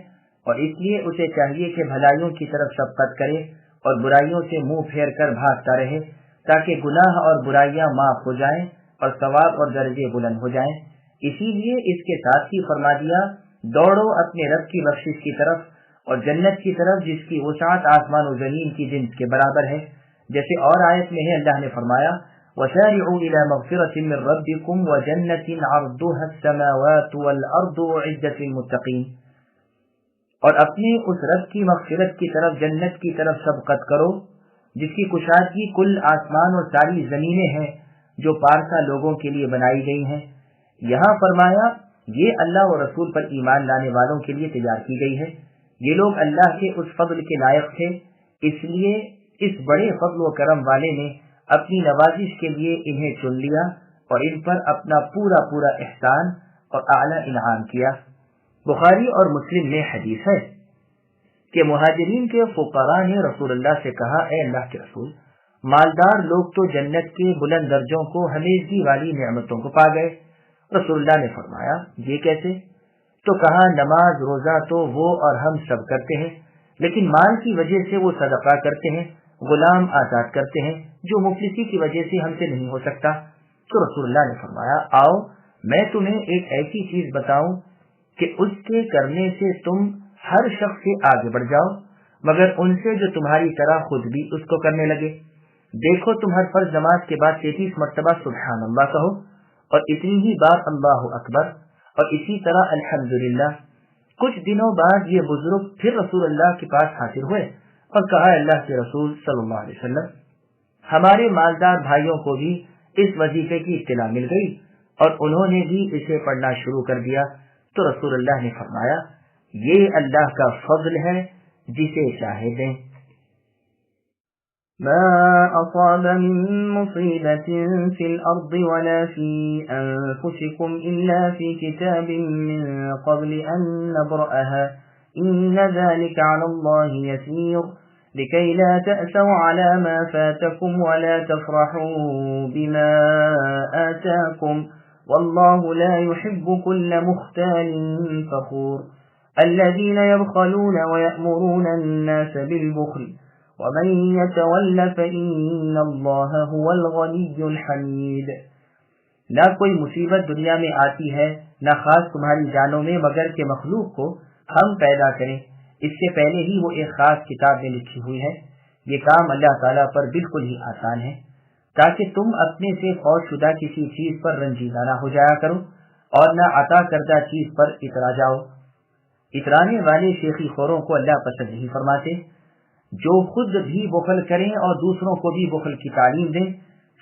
Speaker 1: اور اس لیے اسے چاہیے کہ بھلائیوں کی طرف شفقت کرے اور برائیوں سے منہ پھیر کر بھاگتا رہے، تاکہ گناہ اور برائیاں معاف ہو جائیں اور ثواب اور درجے بلند ہو جائیں۔ اسی لیے اس کے ساتھ ہی فرما دیا دوڑو اپنے رب کی بخشش کی طرف اور جنت کی طرف جس کی وسعت آسمان و زمین کی جنس کے برابر ہے۔ جیسے اور آیت میں ہے اللہ نے فرمایا وَسَارِعُوا إِلَى مَغْفِرَةٍ مِّن رَّبِّكُمْ وَجَنَّةٍ عَرْضُهَا السَّمَاوَاتُ وَالْأَرْضُ أُعِدَّتْ لِلْمُتَّقِينَ، اور اپنے اس رب کی مغفرت کی طرف جنت کی طرف سبقت کرو جس کی کشادگی کل آسمان اور ساری زمینیں ہیں، جو پارسا لوگوں کے لیے بنائی گئی ہیں۔ یہاں فرمایا یہ اللہ و رسول پر ایمان لانے والوں کے لیے تیار کی گئی ہے۔ یہ لوگ اللہ کے اس فضل کے لائق تھے، اس لیے اس بڑے فضل و کرم والے نے اپنی نوازش کے لیے انہیں چن لیا اور ان پر اپنا پورا احسان اور اعلیٰ انعام کیا۔ بخاری اور مسلم میں حدیث ہے کہ مہاجرین کے فقراء نے رسول اللہ سے کہا اے اللہ کے رسول، مالدار لوگ تو جنت کے بلند درجوں کو ہمیشگی والی نعمتوں کو پا گئے۔ رسول اللہ نے فرمایا یہ کیسے؟ تو کہا نماز روزہ تو وہ اور ہم سب کرتے ہیں، لیکن مال کی وجہ سے وہ صدقہ کرتے ہیں، غلام آزاد کرتے ہیں جو مفلسی کی وجہ سے ہم سے نہیں ہو سکتا۔ تو رسول اللہ نے فرمایا آؤ میں تمہیں ایک ایسی چیز بتاؤں کہ اس کے کرنے سے تم ہر شخص سے آگے بڑھ جاؤ، مگر ان سے جو تمہاری طرح خود بھی اس کو کرنے لگے۔ دیکھو تم ہر فرض نماز کے بعد 33 مرتبہ سبحان اللہ کہو اور اتنی ہی بار اللہ اکبر اور اسی طرح الحمدللہ۔ کچھ دنوں بعد یہ بزرگ پھر رسول اللہ کے پاس حاضر ہوئے اور کہا اللہ کے رسول صلی اللہ علیہ وسلم ہمارے مالدار بھائیوں کو بھی اس وظیفے کی اطلاع مل گئی اور انہوں نے بھی اسے پڑھنا شروع کر دیا۔ تو رسول اللہ نے فرمایا یہ اللہ کا فضل ہے جسے چاہے دیں۔
Speaker 2: ما أصاب من مصيبة في الأرض ولا في أنفسكم إلا في كتاب من قبل أن نبرأها إن ذلك على الله يسير لكي لا تأسوا على ما فاتكم ولا تفرحوا بما آتاكم والله لا يحب كل مختال فخور الذين يبخلون ويأمرون الناس بالبخل ومن يتول فإن الله هو الغني الحميد۔
Speaker 1: نہ کوئی مصیبت دنیا میں آتی ہے نہ خاص تمہاری جانوں میں مگر کہ مخلوق کو ہم پیدا کریں، اس سے پہلے ہی وہ ایک خاص کتاب میں لکھی ہوئی ہے۔ یہ کام اللہ تعالیٰ پر بالکل ہی آسان ہے تاکہ تم اپنے سے فوت شدہ کسی چیز پر رنجیدہ نہ ہو جایا کرو اور نہ عطا کردہ چیز پر اترا جاؤ۔ اترانے والے شیخی خوروں کو اللہ پسند نہیں فرماتے، جو خود بھی بخل کریں اور دوسروں کو بھی بخل کی تعلیم دیں۔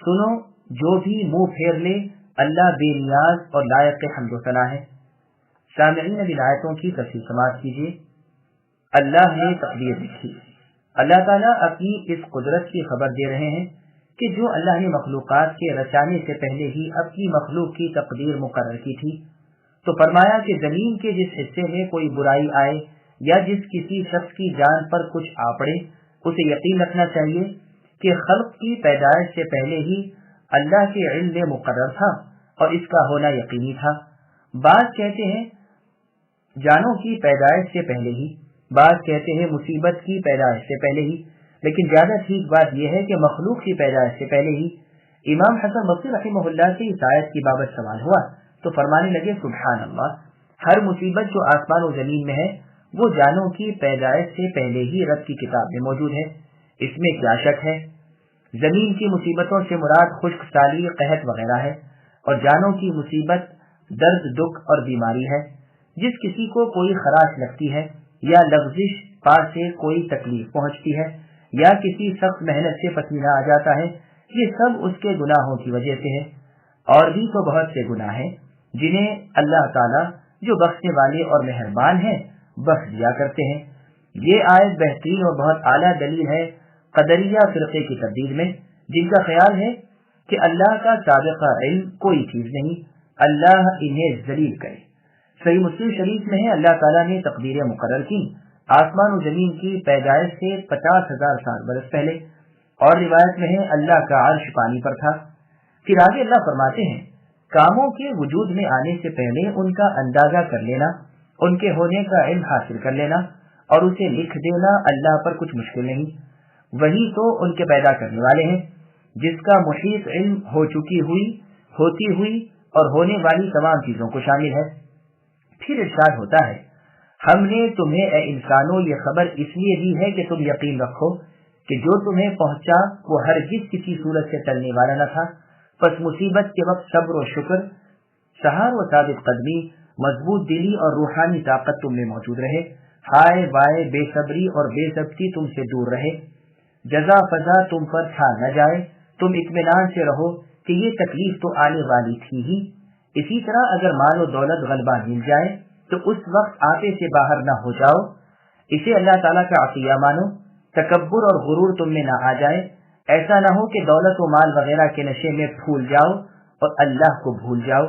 Speaker 1: سنو جو بھی منہ پھیر لے اللہ بے نیاز اور لائق حمد و ثنا ہے۔ سامعین اب آیتوں کی تفصیل سماعت کیجیے۔ اللہ نے تقدیر لکھی۔ اللہ تعالیٰ اپنی اس قدرت کی خبر دے رہے ہیں کہ جو اللہ نے مخلوقات کے رچانے سے پہلے ہی اپنی مخلوق کی تقدیر مقرر کی تھی، تو فرمایا کہ زمین کے جس حصے میں کوئی برائی آئے یا جس کسی شخص کی جان پر کچھ آ پڑے، اسے یقین رکھنا چاہیے کہ خلق کی پیدائش سے پہلے ہی اللہ کے علم میں مقرر تھا اور اس کا ہونا یقینی تھا۔ بعض کہتے ہیں جانوں کی پیدائش سے پہلے ہی، بعض کہتے ہیں مصیبت کی پیدائش سے پہلے ہی، لیکن زیادہ ٹھیک بات یہ ہے کہ مخلوق کی پیدائش سے پہلے ہی۔ امام حسن بصری رحمہ اللہ سے اس آیت کی بابت سوال ہوا تو فرمانے لگے سبحان اللہ، ہر مصیبت جو آسمان و زمین میں ہے وہ جانوں کی پیدائش سے پہلے ہی رب کی کتاب میں موجود ہے، اس میں کیا شک ہے؟ زمین کی مصیبتوں سے مراد خشک سالی، قحط وغیرہ ہے، اور جانوں کی مصیبت درد، دکھ اور بیماری ہے۔ جس کسی کو کوئی خراش لگتی ہے یا لغزش پا سے کوئی تکلیف پہنچتی ہے یا کسی سخت محنت سے پسینہ آ جاتا ہے، یہ سب اس کے گناہوں کی وجہ سے ہے۔ اور بھی تو بہت سے گناہ ہیں جنہیں اللہ تعالیٰ جو بخشنے والے اور مہربان ہیں بخش دیا کرتے ہیں۔ یہ آیت بہترین اور بہت اعلیٰ دلیل ہے قدریہ فرقے کی تردید میں، جن کا خیال ہے کہ اللہ کا سابقہ علم کوئی چیز نہیں، اللہ انہیں ذلیل کرے۔ صحیح مسلم شریف میں ہے اللہ تعالیٰ نے تقدیریں مقرر کی آسمان و زمین کی پیدائش سے 50,000 سال برس پہلے، اور روایت میں ہے اللہ کا عرش پانی پر تھا۔ پھر آگے اللہ فرماتے ہیں کاموں کے وجود میں آنے سے پہلے ان کا اندازہ کر لینا، ان کے ہونے کا علم حاصل کر لینا اور اسے لکھ دینا اللہ پر کچھ مشکل نہیں۔ وہی تو ان کے پیدا کرنے والے ہیں جس کا محیط علم ہو چکی ہوئی، ہوتی ہوئی اور ہونے والی تمام چیزوں کو شامل ہے۔ پھر ارشاد ہوتا ہے ہم نے تمہیں اے انسانوں یہ خبر اس لیے دی ہے کہ تم یقین رکھو کہ جو تمہیں پہنچا وہ ہرگز کسی صورت سے ٹلنے والا نہ تھا، پس مصیبت کے وقت صبر و شکر، سہار و ثابت قدمی، مضبوط دلی اور روحانی طاقت تم میں موجود رہے، ہائے وائے بے صبری اور بے ضبطی تم سے دور رہے، جزا فضا تم پر چھا نہ جائے، تم اطمینان سے رہو کہ یہ تکلیف تو آنے والی تھی ہی۔ اسی طرح اگر مال و دولت غلبہ مل جائے تو اس وقت آپے سے باہر نہ ہو جاؤ، اسے اللہ تعالیٰ کا عطیہ مانو، تکبر اور غرور تم میں نہ آ جائے، ایسا نہ ہو کہ دولت و مال وغیرہ کے نشے میں پھول جاؤ اور اللہ کو بھول جاؤ،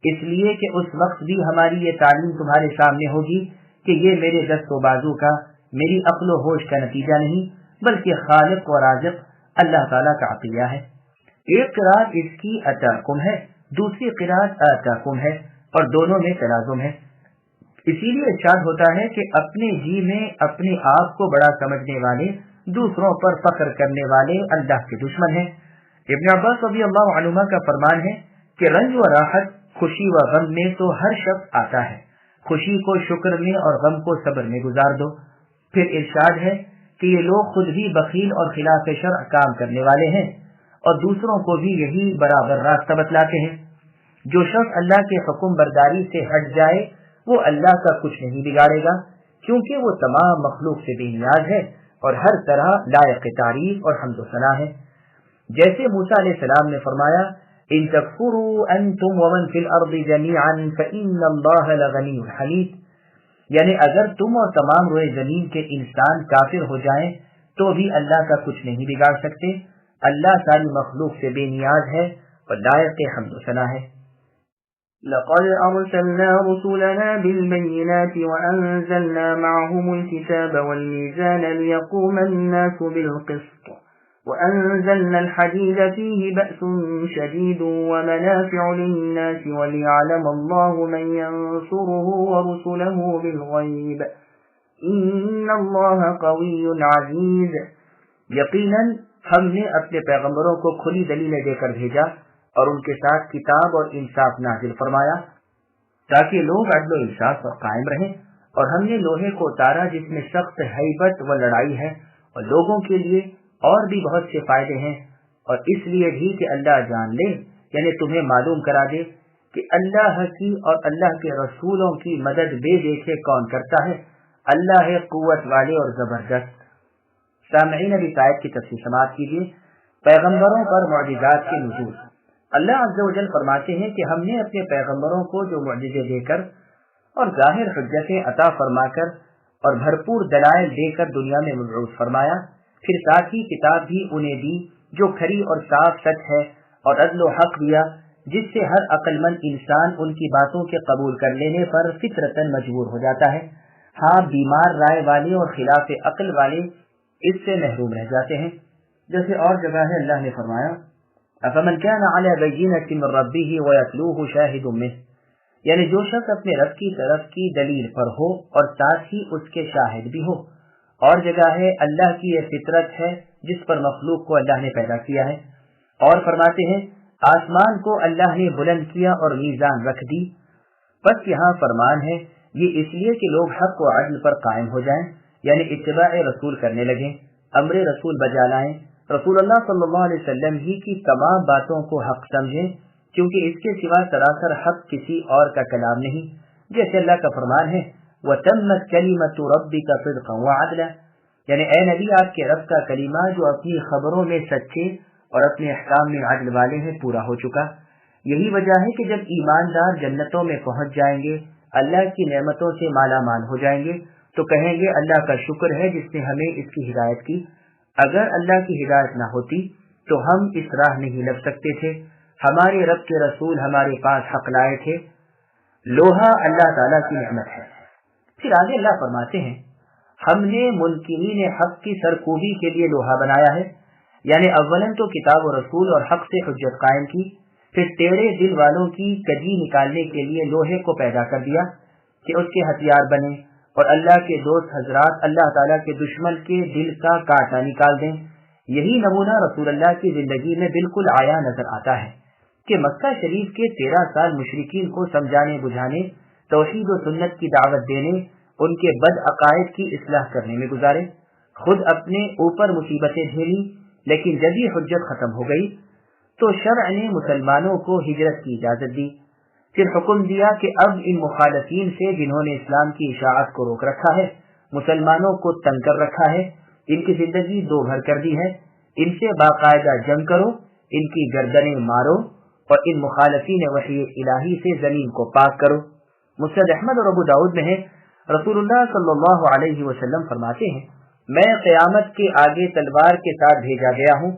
Speaker 1: اس لیے کہ اس وقت بھی ہماری یہ تعلیم تمہارے سامنے ہوگی کہ یہ میرے دست و بازو کا، میری عقل و ہوش کا نتیجہ نہیں بلکہ خالق و رازق اللہ تعالیٰ کا عطیہ ہے۔ ایک قرأت اس کی اتاکم ہے، دوسری قرأت آتاکم ہے، اور دونوں میں تلازم ہے۔ اسی لیے ارشاد ہوتا ہے کہ اپنے جی میں اپنے آپ کو بڑا سمجھنے والے، دوسروں پر فخر کرنے والے اللہ کے دشمن ہیں۔ ابن عباس رضی اللہ عنہما کا فرمان ہے کہ رنج و راحت، خوشی و غم میں تو ہر شخص آتا ہے، خوشی کو شکر میں اور غم کو صبر میں گزار دو۔ پھر ارشاد ہے کہ یہ لوگ خود بھی بخیل اور خلاف شرع کام کرنے والے ہیں اور دوسروں کو بھی یہی برابر راستہ بتلاتے ہیں۔ جو شخص اللہ کے حکم برداری سے ہٹ جائے وہ اللہ کا کچھ نہیں بگاڑے گا، کیونکہ وہ تمام مخلوق سے بے نیاز ہے اور ہر طرح لائق تعریف اور حمد و ثنا ہے۔ جیسے موسیٰ علیہ السلام نے فرمایا ان تکفروا انتم ومن فی الارض جميعا فإن اللہ لغنی حمید، یعنی اگر تم اور تمام روئے زمین کے انسان کافر ہو جائیں تو بھی اللہ کا کچھ نہیں بگاڑ سکتے، اللہ ساری مخلوق سے بے نیاز ہے اور لائق حمد و ثنا ہے۔
Speaker 2: لقد أرسلنا رسلنا بالبينات وأنزلنا معهم الكتاب والميزان ليقوم الناس بالقسط وأنزلنا الحديد فيه بأس شديد ومنافع للناس وليعلم الله من ينصره ورسله بالغيب إن الله قوي عزيز۔
Speaker 1: یقیناً ہم نے اپنے پیغمبروں کو کھلی دلیلیں دے کر بھیجا اور ان کے ساتھ کتاب اور انصاف نازل فرمایا تاکہ لوگ عدل و انصاف پر قائم رہیں، اور ہم نے لوہے کو اتارا جس میں سخت ہیبت و لڑائی ہے اور لوگوں کے لیے اور بھی بہت سے فائدے ہیں، اور اس لیے بھی کہ اللہ جان لے، یعنی تمہیں معلوم کرا دے کہ اللہ کی اور اللہ کے رسولوں کی مدد بے دیکھے کون کرتا ہے، اللہ ہے قوت والے اور زبردست۔ سامعین ابھی آیت کی تفسیر سماعت کیجیے۔ پیغمبروں پر معجزات کے نزول۔ اللہ عز و جل فرماتے ہیں کہ ہم نے اپنے پیغمبروں کو جو معجزے دے کر اور ظاہر حجتیں عطا فرما کر اور بھرپور دلائل دے کر دنیا میں مبعوث فرمایا، پھر ساتھ ہی کتاب بھی انہیں دی جو کھری اور صاف سچ ہے، اور عدل و حق دیا جس سے ہر عقل مند انسان ان کی باتوں کے قبول کر لینے پر فطرتاً مجبور ہو جاتا ہے۔ ہاں، بیمار رائے والے اور خلاف عقل والے اس سے محروم رہ جاتے ہیں۔ جیسے اور جگہ ہے اللہ نے فرمایا افمن كان على بينة من ربه ويتلوه شاهد منه، یعنی جو شخص اپنے رب کی طرف کی دلیل پر ہو اور ساتھ ہی اس کے شاہد بھی ہو۔ اور جگہ ہے اللہ کی یہ فطرت ہے جس پر مخلوق کو اللہ نے پیدا کیا ہے۔ اور فرماتے ہیں آسمان کو اللہ نے بلند کیا اور میزان رکھ دی۔ بس یہاں فرمان ہے یہ اس لیے کہ لوگ حق و عدل پر قائم ہو جائیں، یعنی اتباع رسول کرنے لگیں، امر رسول بجا لائیں، رسول اللہ صلی اللہ علیہ وسلم ہی کی تمام باتوں کو حق سمجھیں، کیونکہ اس کے سوا سراسر حق کسی اور کا کلام نہیں۔ جیسے اللہ کا فرمان ہے وَتَمَّتْ كَلِمَةُ رَبِّكَ صِدْقًا وَعَدْلًا، یعنی اے نبی آپ کے رب کا کلمہ جو اپنی خبروں میں سچے اور اپنے احکام میں عدل والے ہیں پورا ہو چکا۔ یہی وجہ ہے کہ جب ایماندار جنتوں میں پہنچ جائیں گے، اللہ کی نعمتوں سے مالا مال ہو جائیں گے، تو کہیں گے اللہ کا شکر ہے جس نے ہمیں اس کی ہدایت کی، اگر اللہ کی ہدایت نہ ہوتی تو ہم اس راہ نہیں لگ سکتے تھے، ہمارے رب کے رسول ہمارے پاس حق لائے تھے۔ لوہا اللہ تعالیٰ کی نعمت ہے۔ پھر آگے اللہ فرماتے ہیں ہم نے منکرین حق کی سرکوبی کے لیے لوہا بنایا ہے، یعنی اولاً تو کتاب و رسول اور حق سے حجت قائم کی، پھر ٹیڑے دل والوں کی کجی نکالنے کے لیے لوہے کو پیدا کر دیا کہ اس کے ہتھیار بنے، اور اللہ کے دوست حضرات اللہ تعالیٰ کے دشمن کے دل کا کانٹا نکال دیں۔ یہی نمونہ رسول اللہ کی زندگی میں بالکل آیا نظر آتا ہے کہ مکہ شریف کے 13 سال مشرکین کو سمجھانے بجھانے، توحید و سنت کی دعوت دینے، ان کے بد عقائد کی اصلاح کرنے میں گزارے، خود اپنے اوپر مصیبتیں جھیلی، لیکن جب یہ حجت ختم ہو گئی تو شرع نے مسلمانوں کو ہجرت کی اجازت دی۔ پھر حکم دیا کہ اب ان مخالفین سے جنہوں نے اسلام کی اشاعت کو روک رکھا ہے، مسلمانوں کو تنگ کر رکھا ہے، ان کی زندگی دو گھر کر دی ہے، ان سے باقاعدہ جنگ کرو، ان کی گردنیں مارو اور ان مخالفین وحی الہی سے زمین کو پاک کرو۔ مسند احمد اور ابو داؤد میں ہے رسول اللہ صلی اللہ علیہ وسلم فرماتے ہیں میں قیامت کے آگے تلوار کے ساتھ بھیجا گیا ہوں،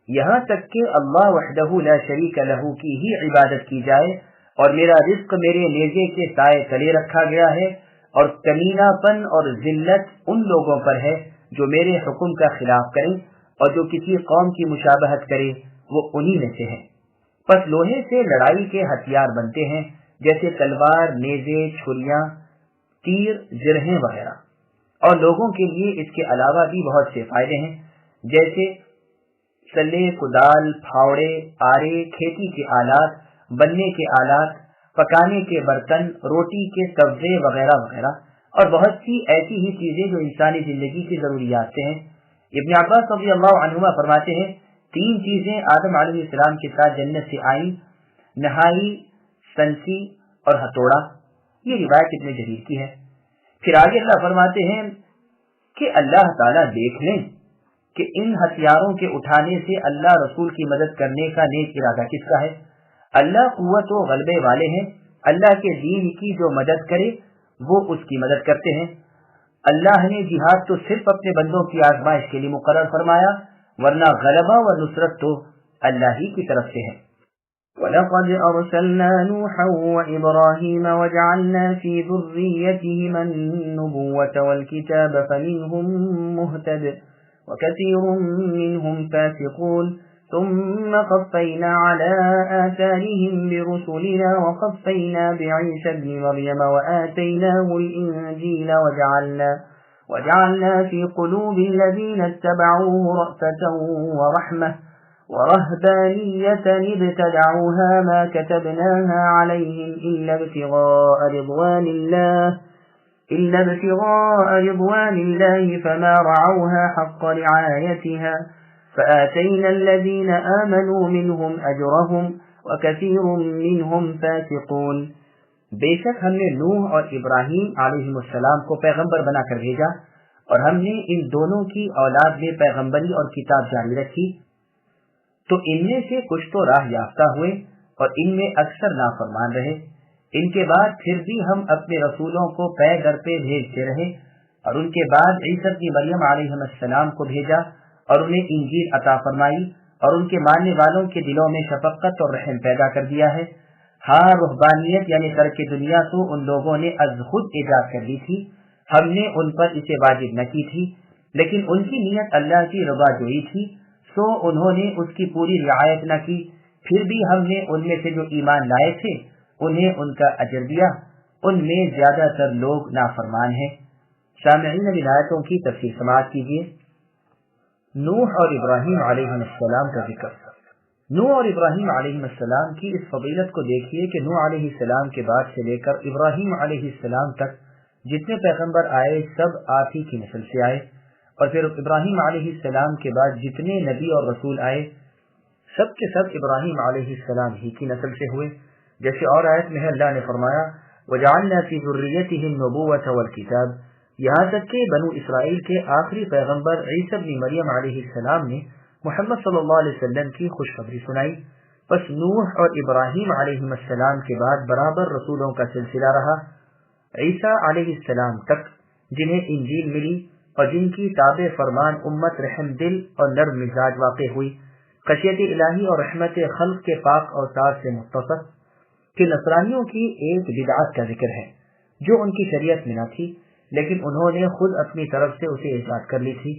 Speaker 1: یہاں تک کہ اللہ وحدہ لا شریک لہ کی ہی عبادت کی جائے، اور میرا رزق میرے نیزے کے سائے تلے رکھا گیا ہے، اور کمینہ پن اور ذلت ان لوگوں پر ہے جو میرے حکم کا خلاف کریں اور جو کسی قوم کی مشابہت کرے، وہ انہی میں سے ہے۔ پس لوہے سے لڑائی کے ہتھیار بنتے ہیں جیسے تلوار، نیزے، چھریاں، تیر، جرہیں وغیرہ، اور لوگوں کے لیے اس کے علاوہ بھی بہت سے فائدے ہیں، جیسے سلے، کدال، پھاوڑے، آرے، کھیتی کے آلات، بننے کے آلات، پکانے کے برتن، روٹی کے توے وغیرہ وغیرہ، اور بہت سی ایسی ہی چیزیں جو انسانی زندگی کی ضروریات سے ہیں۔ ابن عباس رضی اللہ عنہما فرماتے ہیں 3 چیزیں آدم علیہ السلام کے ساتھ جنت سے آئیں، نہائی، سنسی اور ہتھوڑا۔ یہ روایت ابن جریر کی ہے۔ پھر آگے اللہ فرماتے ہیں کہ اللہ تعالیٰ دیکھ لیں کہ ان ہتھیاروں کے اٹھانے سے اللہ رسول کی مدد کرنے کا نیک ارادہ کس کا ہے۔ اللہ قوت و غلبے والے ہیں، اللہ کے دین کی جو مدد کرے وہ اس کی مدد کرتے ہیں۔ اللہ نے جہاد تو صرف اپنے بندوں کی آزمائش کے لیے مقرر فرمایا، ورنہ غلبہ و نصرت تو اللہ ہی کی طرف سے ہے۔
Speaker 2: وَلَقَدْ أَرْسَلْنَا نُوحًا وَإِبْرَاهِيمَ وَجَعَلْنَا فِي ذُرِّيَّتِهِمَا النُّبُوَّةَ وَالْكِتَابَ فَمِنْهُمْ مُهْتَدٍ وَكَثِيرٌ مِّنْهُمْ فَاسِقُونَ ثُمَّ قَفَّيْنَا عَلَى آثَارِهِمْ بِرُسُلِنَا وَقَفَّيْنَا بِعِيسَى ابْنِ مَرْيَمَ وَآتَيْنَاهُ الْإِنْجِيلَ وَجَعَلْنَا فِي قُلُوبِ الَّذِينَ اتَّبَعُوهُ رَأْفَةً وَرَحْمَةً ورهبانية ابتدعوها ما كتبناها عليهم إلا ابتغاء رضوان الله فما رعوها حق رعايتها فآتينا الذين آمنوا منهم أجرهم وكثير منهم فاسقون۔
Speaker 1: بے شک ہم نے نوح اور ابراہیم علیہ السلام کو پیغمبر بنا کر بھیجا، اور ہم نے ان دونوں کی اولاد میں پیغمبری اور کتاب جاری رکھی، تو ان میں سے کچھ تو راہ یافتہ ہوئے اور ان میں اکثر نافرمان رہے۔ ان کے بعد پھر بھی ہم اپنے رسولوں کو پے در پہ بھیجتے رہے، اور ان کے بعد عیسی ابن مریم علیہ السلام کو بھیجا اور انہیں انجیل عطا فرمائی، اور ان کے ماننے والوں کے دلوں میں شفقت اور رحم پیدا کر دیا ہے۔ ہاں، رہبانیت یعنی ترک دنیا تو ان لوگوں نے از خود ایجاد کر لی تھی، ہم نے ان پر اسے واجب نہ کی تھی، لیکن ان کی نیت اللہ کی رضا جوئی تھی، تو انہوں نے اس کی پوری رعایت نہ کی، پھر بھی ہم نے ان میں سے جو ایمان لائے تھے انہیں ان کا اجر دیا، ان میں زیادہ تر لوگ نافرمان ہیں۔ سامعین اب آیتوں کی تفسیر سماعت کیجیے۔ نوح اور ابراہیم علیہ السلام کا ذکر۔ نوح اور ابراہیم علیہ السلام کی اس فضیلت کو دیکھیے کہ نوح علیہ السلام کے بعد سے لے کر ابراہیم علیہ السلام تک جتنے پیغمبر آئے سب آپ ہی کی نسل سے آئے، اور پھر ابراہیم علیہ السلام کے بعد جتنے نبی اور رسول آئے سب کے سب ابراہیم علیہ السلام ہی کی نسل سے ہوئے۔ جیسے اور آیت میں ہے اللہ نے فرمایا وَجَعَلْنَا فِي ذُرِّيَّتِهِ النُّبُوَّةَ وَالْكِتَابَ، یہاں تک کہ بنو اسرائیل کے آخری پیغمبر عیسی بن مریم علیہ السلام نے محمد صلی اللہ علیہ وسلم کی خوشخبری سنائی۔ پس نوح اور ابراہیم علیہ السلام کے بعد برابر رسولوں کا سلسلہ رہا عیسیٰ علیہ السلام تک، جنہیں انجیل ملی اور جن کی تابع فرمان امت رحم دل اور نرم مزاج واقع ہوئی، خشیت الہی اور رحمت خلق کے پاک اوصاف سے متصف۔ کہ نصرانیوں کی ایک بدعت کا ذکر ہے جو ان کی شریعت میں نہ تھی، لیکن انہوں نے خود اپنی طرف سے اسے ایجاد کر لی تھی۔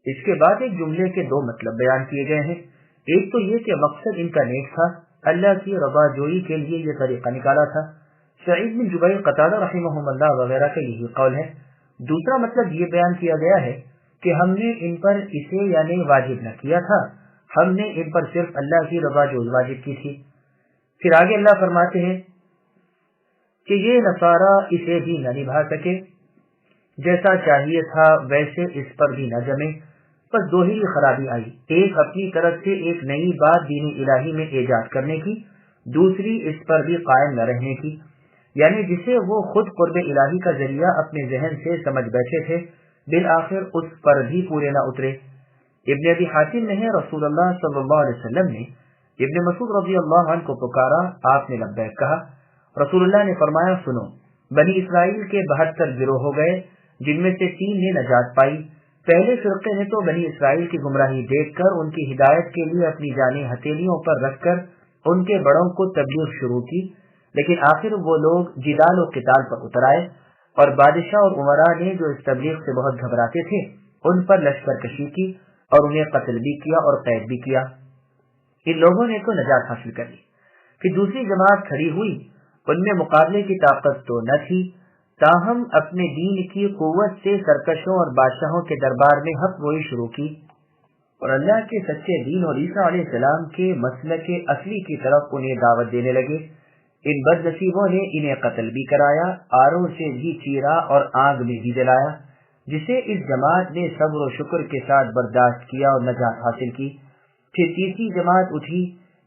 Speaker 1: اس کے بعد ایک جملے کے دو مطلب بیان کیے گئے ہیں۔ ایک تو یہ کہ مقصد ان کا نیک تھا، اللہ کی رضا جوئی کے لیے یہ طریقہ نکالا تھا۔ سعید بن جبیر، قتادہ رحمہم اللہ وغیرہ کا یہی قول ہے۔ دوسرا مطلب یہ بیان کیا گیا ہے کہ ہم نے ان پر اسے یعنی واجب نہ کیا تھا، ہم نے ان پر صرف اللہ کی رضا جوئی واجب کی تھی۔ پھر آگے اللہ فرماتے ہیں کہ یہ نصارہ اسے بھی نہ نبھا سکے، جیسا چاہیے تھا ویسے اس پر بھی نہ جمے، بس دو ہی خرابی آئی، ایک اپنی طرف سے ایک نئی بات دین الہی میں ایجاد کرنے کی، دوسری اس پر بھی قائم نہ رہنے کی، یعنی جسے وہ خود قرب الہی کا ذریعہ اپنے ذہن سے سمجھ بیٹھے تھے بالآخر اس پر بھی پورے نہ اترے۔ ابن ابی حاتم نے رسول اللہ صلی اللہ علیہ وسلم نے ابن مسعود رضی اللہ عنہ کو پکارا، آپ نے لبیک کہا۔ رسول اللہ نے فرمایا سنو، بنی اسرائیل کے 72 گروہ ہو گئے، جن میں سے 3 نے نجات پائی۔ پہلے فرقے نے تو بنی اسرائیل کی گمراہی دیکھ کر ان کی ہدایت کے لیے اپنی جانیں ہتھیلیوں پر رکھ کر ان کے بڑوں کو تبلیغ شروع کی، لیکن آخر وہ لوگ جدال و قتال پر اتر آئے، اور بادشاہ اور عمراء نے جو اس تبلیغ سے بہت گھبراتے تھے ان پر لشکر کشی کی اور انہیں قتل بھی کیا اور قید بھی کیا۔ ان لوگوں نے تو نجات حاصل کر لی کہ دوسری جماعت کھڑی ہوئی، ان میں مقابلے کی طاقت تو نہ تھی، تاہم اپنے دین کی قوت سے سرکشوں اور بادشاہوں کے دربار میں حق گوئی شروع کی، اور اللہ کے سچے دین اور عیسیٰ علیہ السلام کے مسلک اصلی کی طرف انہیں دعوت دینے لگے۔ ان بد نصیبوں نے انہیں قتل بھی کرایا، آروں سے بھی چیرا اور آگ میں بھی جلایا، جسے اس جماعت نے صبر و شکر کے ساتھ برداشت کیا اور نجات حاصل کی۔ پھر تیسری جماعت اٹھی،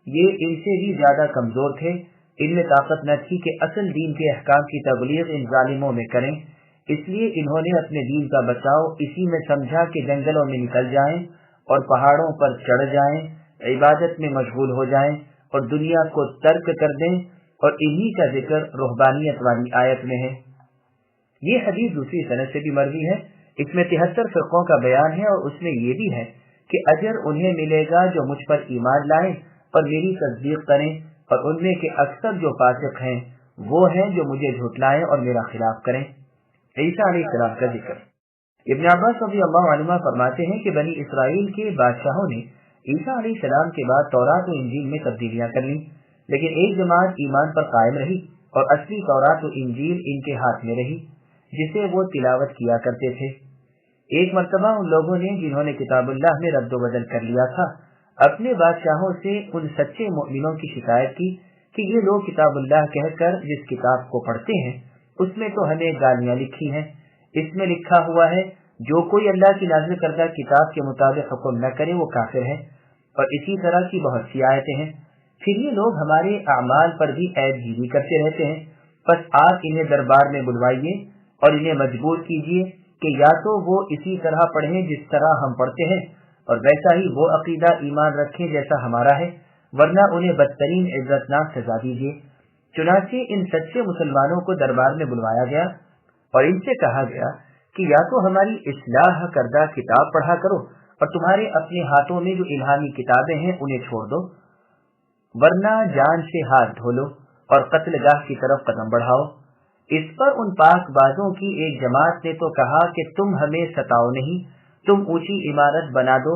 Speaker 1: یہ ان سے بھی زیادہ کمزور تھے، ان میں طاقت نہ تھی کہ اصل دین کے احکام کی تبلیغ ان ظالموں میں کریں، اس لیے انہوں نے اپنے دین کا بچاؤ اسی میں سمجھا کہ جنگلوں میں نکل جائیں اور پہاڑوں پر چڑھ جائیں، عبادت میں مشغول ہو جائیں اور دنیا کو ترک کر دیں، اور انہی کا ذکر رہبانیت والی آیت میں ہے۔ یہ حدیث دوسری سند سے بھی مروی ہے، اس میں 73 فرقوں کا بیان ہے، اور اس میں یہ بھی ہے کہ اجر انہیں ملے گا جو مجھ پر ایمان لائیں اور میری تصدیق کریں، اور ان میں کے اکثر جو فاسق ہیں وہ ہیں جو مجھے جھٹلائیں اور میرا خلاف کریں۔ عیسیٰ علیہ السلام کا ذکر۔ ابن عباس رضی اللہ عنہ فرماتے ہیں کہ بنی اسرائیل کے بادشاہوں نے عیسیٰ علیہ السلام کے بعد تورات و انجیل میں تبدیلیاں کر لیں، لیکن ایک جماعت ایمان پر قائم رہی اور اصلی تورات و انجیل ان کے ہاتھ میں رہی، جسے وہ تلاوت کیا کرتے تھے۔ ایک مرتبہ ان لوگوں نے جنہوں نے کتاب اللہ میں رد و بدل کر لیا تھا اپنے بادشاہوں سے ان سچے مومنوں کی شکایت کی کہ یہ لوگ کتاب اللہ کہہ کر جس کتاب کو پڑھتے ہیں اس میں تو ہمیں گالیاں لکھی ہیں، اس میں لکھا ہوا ہے جو کوئی اللہ کی نازل کردہ کتاب کے مطابق حکم نہ کرے وہ کافر ہے، اور اسی طرح کی بہت سی آیتیں ہیں۔ پھر یہ لوگ ہمارے اعمال پر بھی عیب گیری کرتے رہتے ہیں، بس آپ انہیں دربار میں بلوائیے اور انہیں مجبور کیجیے کہ یا تو وہ اسی طرح پڑھیں جس طرح ہم پڑھتے ہیں اور ویسا ہی وہ عقیدہ ایمان رکھیں جیسا ہمارا ہے، ورنہ انہیں بدترین عزتناک سزا دیجیے۔ چنانچہ ان سچے مسلمانوں کو دربار میں بلوایا گیا اور ان سے کہا گیا کہ یا تو ہماری اصلاح کردہ کتاب پڑھا کرو اور تمہارے اپنے ہاتھوں میں جو الہامی کتابیں ہیں انہیں چھوڑ دو، ورنہ جان سے ہاتھ دھو لو اور قتل گاہ کی طرف قدم بڑھاؤ۔ اس پر ان پاک بازوں کی ایک جماعت نے تو کہا کہ تم ہمیں ستاؤ نہیں، تم اونچی عمارت بنا دو،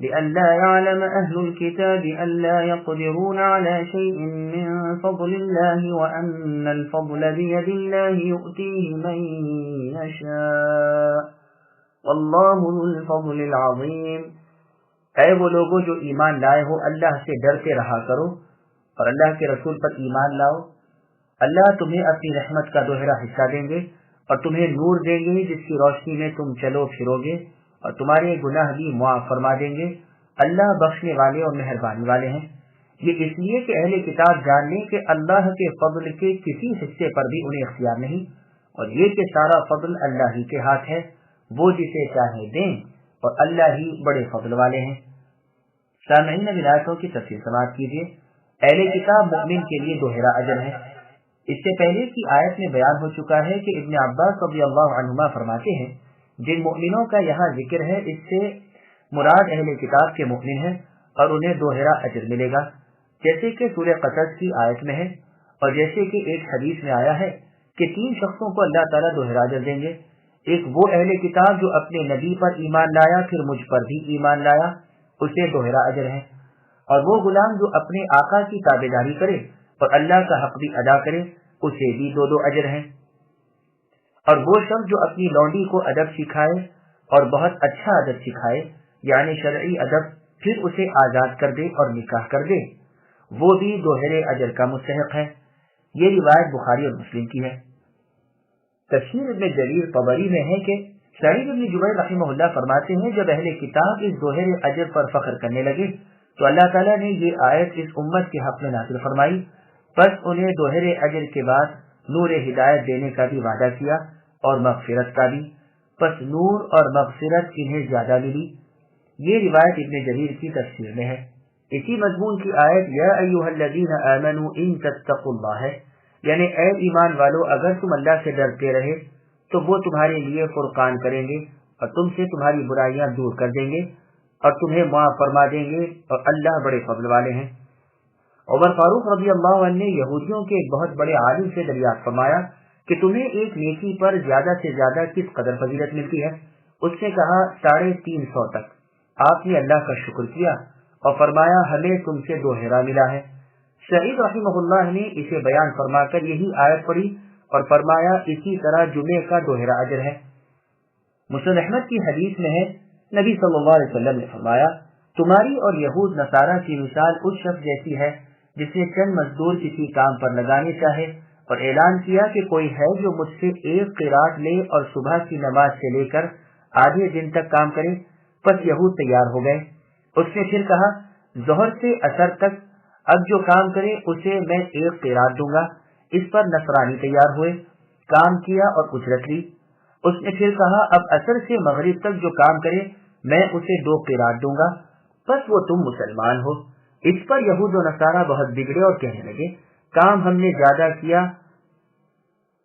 Speaker 2: لئلا يعلم أهل الكتاب ألا يقدرون على شيء من فضل الله وأن الفضل بيد الله يؤتيه من يشاء والله ذو الفضل العظيم۔ اے وہ لوگوں جو ایمان لائے ہو، اللہ سے ڈرتے رہا کرو اور اللہ کے رسول پر ایمان لاؤ، اللہ تمہیں اپنی رحمت کا دوہرا حصہ دیں گے اور تمہیں نور دیں گے جس کی روشنی میں تم چلو پھرو گے، اور تمہارے گناہ بھی معاف فرما دیں گے، اللہ بخشنے والے اور مہربانی والے ہیں۔ یہ اس لیے کہ اہل کتاب جان لیں کہ اللہ کے فضل کے کسی حصے پر بھی انہیں اختیار نہیں، اور یہ کہ سارا فضل اللہ ہی کے ہاتھ ہے، وہ جسے چاہے دیں اور اللہ ہی بڑے فضل والے ہیں۔ سامعین، اب آیتوں کی تفصیل سماعت کیجیے۔ اہل کتاب مومن کے لیے دوہرا اجر ہے۔ اس سے پہلے کی آیت میں بیان ہو چکا ہے کہ ابن عباس رضی اللہ عنہما فرماتے ہیں، جن مومنوں کا یہاں ذکر ہے اس سے مراد اہل کتاب کے مومن ہیں اور انہیں دوہرا اجر ملے گا، جیسے کہ سورہ قصص کی آیت میں ہے، اور جیسے کہ ایک حدیث میں آیا ہے کہ 3 شخصوں کو اللہ تعالیٰ دوہرا اجر دیں گے۔ ایک وہ اہل کتاب جو اپنے نبی پر ایمان لایا پھر مجھ پر بھی ایمان لایا، اسے دوہرا اجر ہے، اور وہ غلام جو اپنے آقا کی تابعداری کرے اور اللہ کا حق بھی ادا کرے، اسے بھی 2 اجر ہیں۔ اور وہ شخص جو اپنی لونڈی کو ادب سکھائے اور بہت اچھا ادب سکھائے، یعنی شرعی ادب، پھر اسے آزاد کر دے اور نکاح کر دے، وہ بھی دوہرے اجر کا مستحق ہے۔ یہ روایت بخاری اور مسلم کی ہے۔ تفسیر ابن جریر طبری میں ہے کہ سعید بن جبیر رحمہ اللہ فرماتے ہیں، جب اہل کتاب اس دوہرے اجر پر فخر کرنے لگے تو اللہ تعالیٰ نے یہ آیت اس امت کے حق میں نازل فرمائی، پس انہیں دوہرے اجر کے بعد نور ہدایت دینے کا بھی وعدہ کیا اور مغفرت کا بھی، پس نور اور مغفرت انہیں زیادہ ملی۔ یہ روایت ابن جریر کی تفسیر میں ہے۔ اسی مضمون کی آیت یا ایھا الذین آمنوا ان تتقوا اللہ ہے، یعنی اے ایمان والو، اگر تم اللہ سے ڈرتے رہے تو وہ تمہارے لیے فرقان کریں گے اور تم سے تمہاری برائیاں دور کر دیں گے اور تمہیں معاف فرما دیں گے، اور اللہ بڑے فضل والے ہیں۔ عمر فاروق رضی اللہ عنہ نے یہودیوں کے ایک بہت بڑے عالم سے دریافت فرمایا
Speaker 1: کہ تمہیں ایک نیکی پر زیادہ سے زیادہ کس قدر فضیلت ملتی ہے؟ اس نے کہا 350 تک۔ آپ نے اللہ کا شکر کیا اور فرمایا ہمیں تم سے 2 ہیرا ملا ہے۔ سعید رحمہ اللہ نے اسے بیان فرما کر یہی آیت پڑھی اور فرمایا اسی طرح جمعے کا 2 ہیرا اجر ہے۔ مسند احمد کی حدیث میں ہے، نبی صلی اللہ علیہ وسلم نے فرمایا تمہاری اور یہود نصارہ کی مثال اس شخص جیسی ہے جس نے چند مزدور کسی کام پر لگانے چاہے اور اعلان کیا کہ کوئی ہے جو مجھ سے 1 قرات لے اور صبح کی نماز سے لے کر آدھے دن تک کام کرے۔ پس یہود تیار ہو گئے۔ اس نے پھر کہا ظہر سے عصر تک اب جو کام کرے اسے میں 1 قرات دوں گا۔ اس پر نصرانی تیار ہوئے، کام کیا اور اجرت لی۔ اس نے پھر کہا اب عصر سے مغرب تک جو کام کرے میں اسے 2 قرات دوں گا، پس وہ تم مسلمان ہو۔ اس پر یہود و نصارہ بہت بگڑے اور کہنے لگے کام ہم نے زیادہ کیا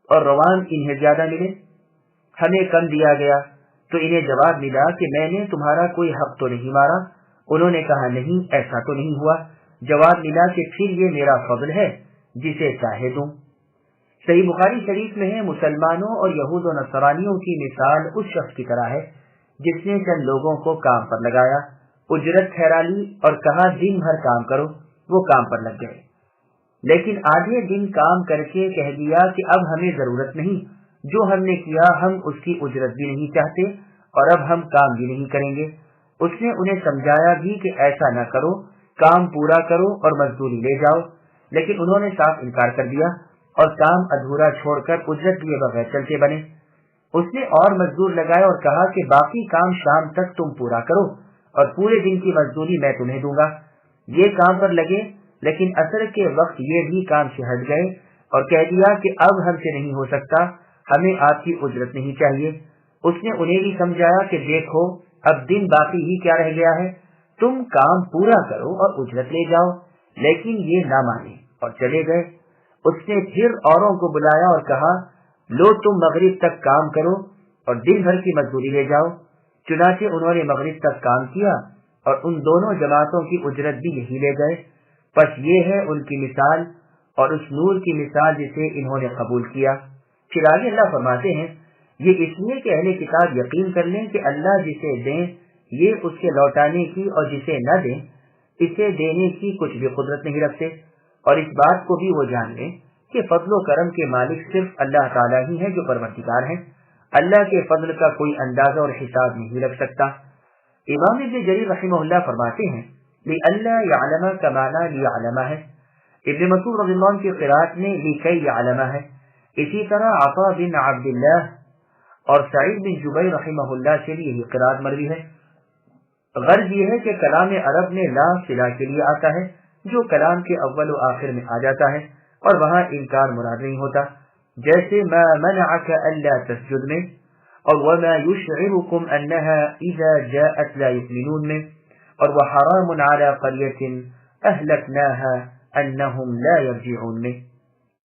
Speaker 1: اور روان انہیں زیادہ ملے، ہمیں کم دیا گیا۔ تو انہیں جواب ملا کہ میں نے تمہارا کوئی حق تو نہیں مارا۔ انہوں نے کہا نہیں ایسا تو نہیں ہوا۔ جواب ملا کہ پھر یہ میرا فضل ہے جسے چاہے دوں۔ صحیح بخاری شریف میں ہے مسلمانوں اور یہود و نصرانیوں کی مثال اس شخص کی طرح ہے جس نے چند لوگوں کو کام پر لگایا، اجرت ٹھہرا لی اور کہا دن بھر کام کرو۔ وہ کام پر لگ گئے، لیکن آدھے دن کام کر کے کہہ دیا کہ اب ہمیں ضرورت نہیں، جو ہم نے کیا ہم اس کی اجرت بھی نہیں چاہتے اور اب ہم کام بھی نہیں کریں گے۔ اس نے انہیں سمجھایا بھی کہ ایسا نہ کرو، کام پورا کرو اور مزدوری لے جاؤ، لیکن انہوں نے صاف انکار کر دیا اور کام ادھورا چھوڑ کر اجرت لیے بغیر چلتے بنے۔ اس نے اور مزدور لگائے اور کہا کہ باقی کام شام تک تم پورا کرو اور پورے دن کی مزدوری میں تمہیں دوں گا۔ یہ کام پر لگے، لیکن عصر کے وقت یہ بھی کام سے ہٹ گئے اور کہہ دیا کہ اب ہم سے نہیں ہو سکتا، ہمیں آپ کی اجرت نہیں چاہیے۔ اس نے انہیں بھی سمجھایا کہ دیکھو اب دن باقی ہی کیا رہ گیا ہے، تم کام پورا کرو اور اجرت لے جاؤ، لیکن یہ نہ مانے اور چلے گئے۔ اس نے پھر اوروں کو بلایا اور کہا لو تم مغرب تک کام کرو اور دن بھر کی مزدوری لے جاؤ۔ چنانچہ انہوں نے مغرب تک کام کیا اور ان دونوں جماعتوں کی اجرت بھی یہی لے گئے۔ پس یہ ہے ان کی مثال اور اس نور کی مثال جسے انہوں نے قبول کیا۔ پھر آگے اللہ فرماتے ہیں یہ اس لیے کہ اہل کتاب یقین کر لیں کہ اللہ جسے دیں یہ اس کے لوٹانے کی اور جسے نہ دیں اسے دینے کی کچھ بھی قدرت نہیں رکھتے، اور اس بات کو بھی وہ جان لیں کہ فضل و کرم کے مالک صرف اللہ تعالیٰ ہی ہے جو پروردگار ہیں۔ اللہ کے فضل کا کوئی اندازہ اور حساب نہیں رکھ سکتا۔ امام ابن جریر رحمہ اللہ فرماتے ہیں لِأَلَّا يَعْلَمَ کا معنی لِيَعْلَمَ ہے۔ ابن مسعود رضی اللہ عنہ کی قرات میں لِكَيْ يَعْلَمَ ہے۔ اسی طرح عطا بن عبداللہ اور سعید بن جبیر رحمہ اللہ سے بھی یہی قرات مروی ہے۔ غرض یہ ہے کہ کلام عرب میں لا صلہ کے لیے آتا ہے جو کلام کے اول و آخر میں آ جاتا ہے اور وہاں انکار مراد نہیں ہوتا، جیسے ما منعک الا تسجد میں اور وما یشعرکم انها اذا جاءت لا یؤمنون میں اور وحرام علی قریة اہلکناها انہم لا یرجعون میں۔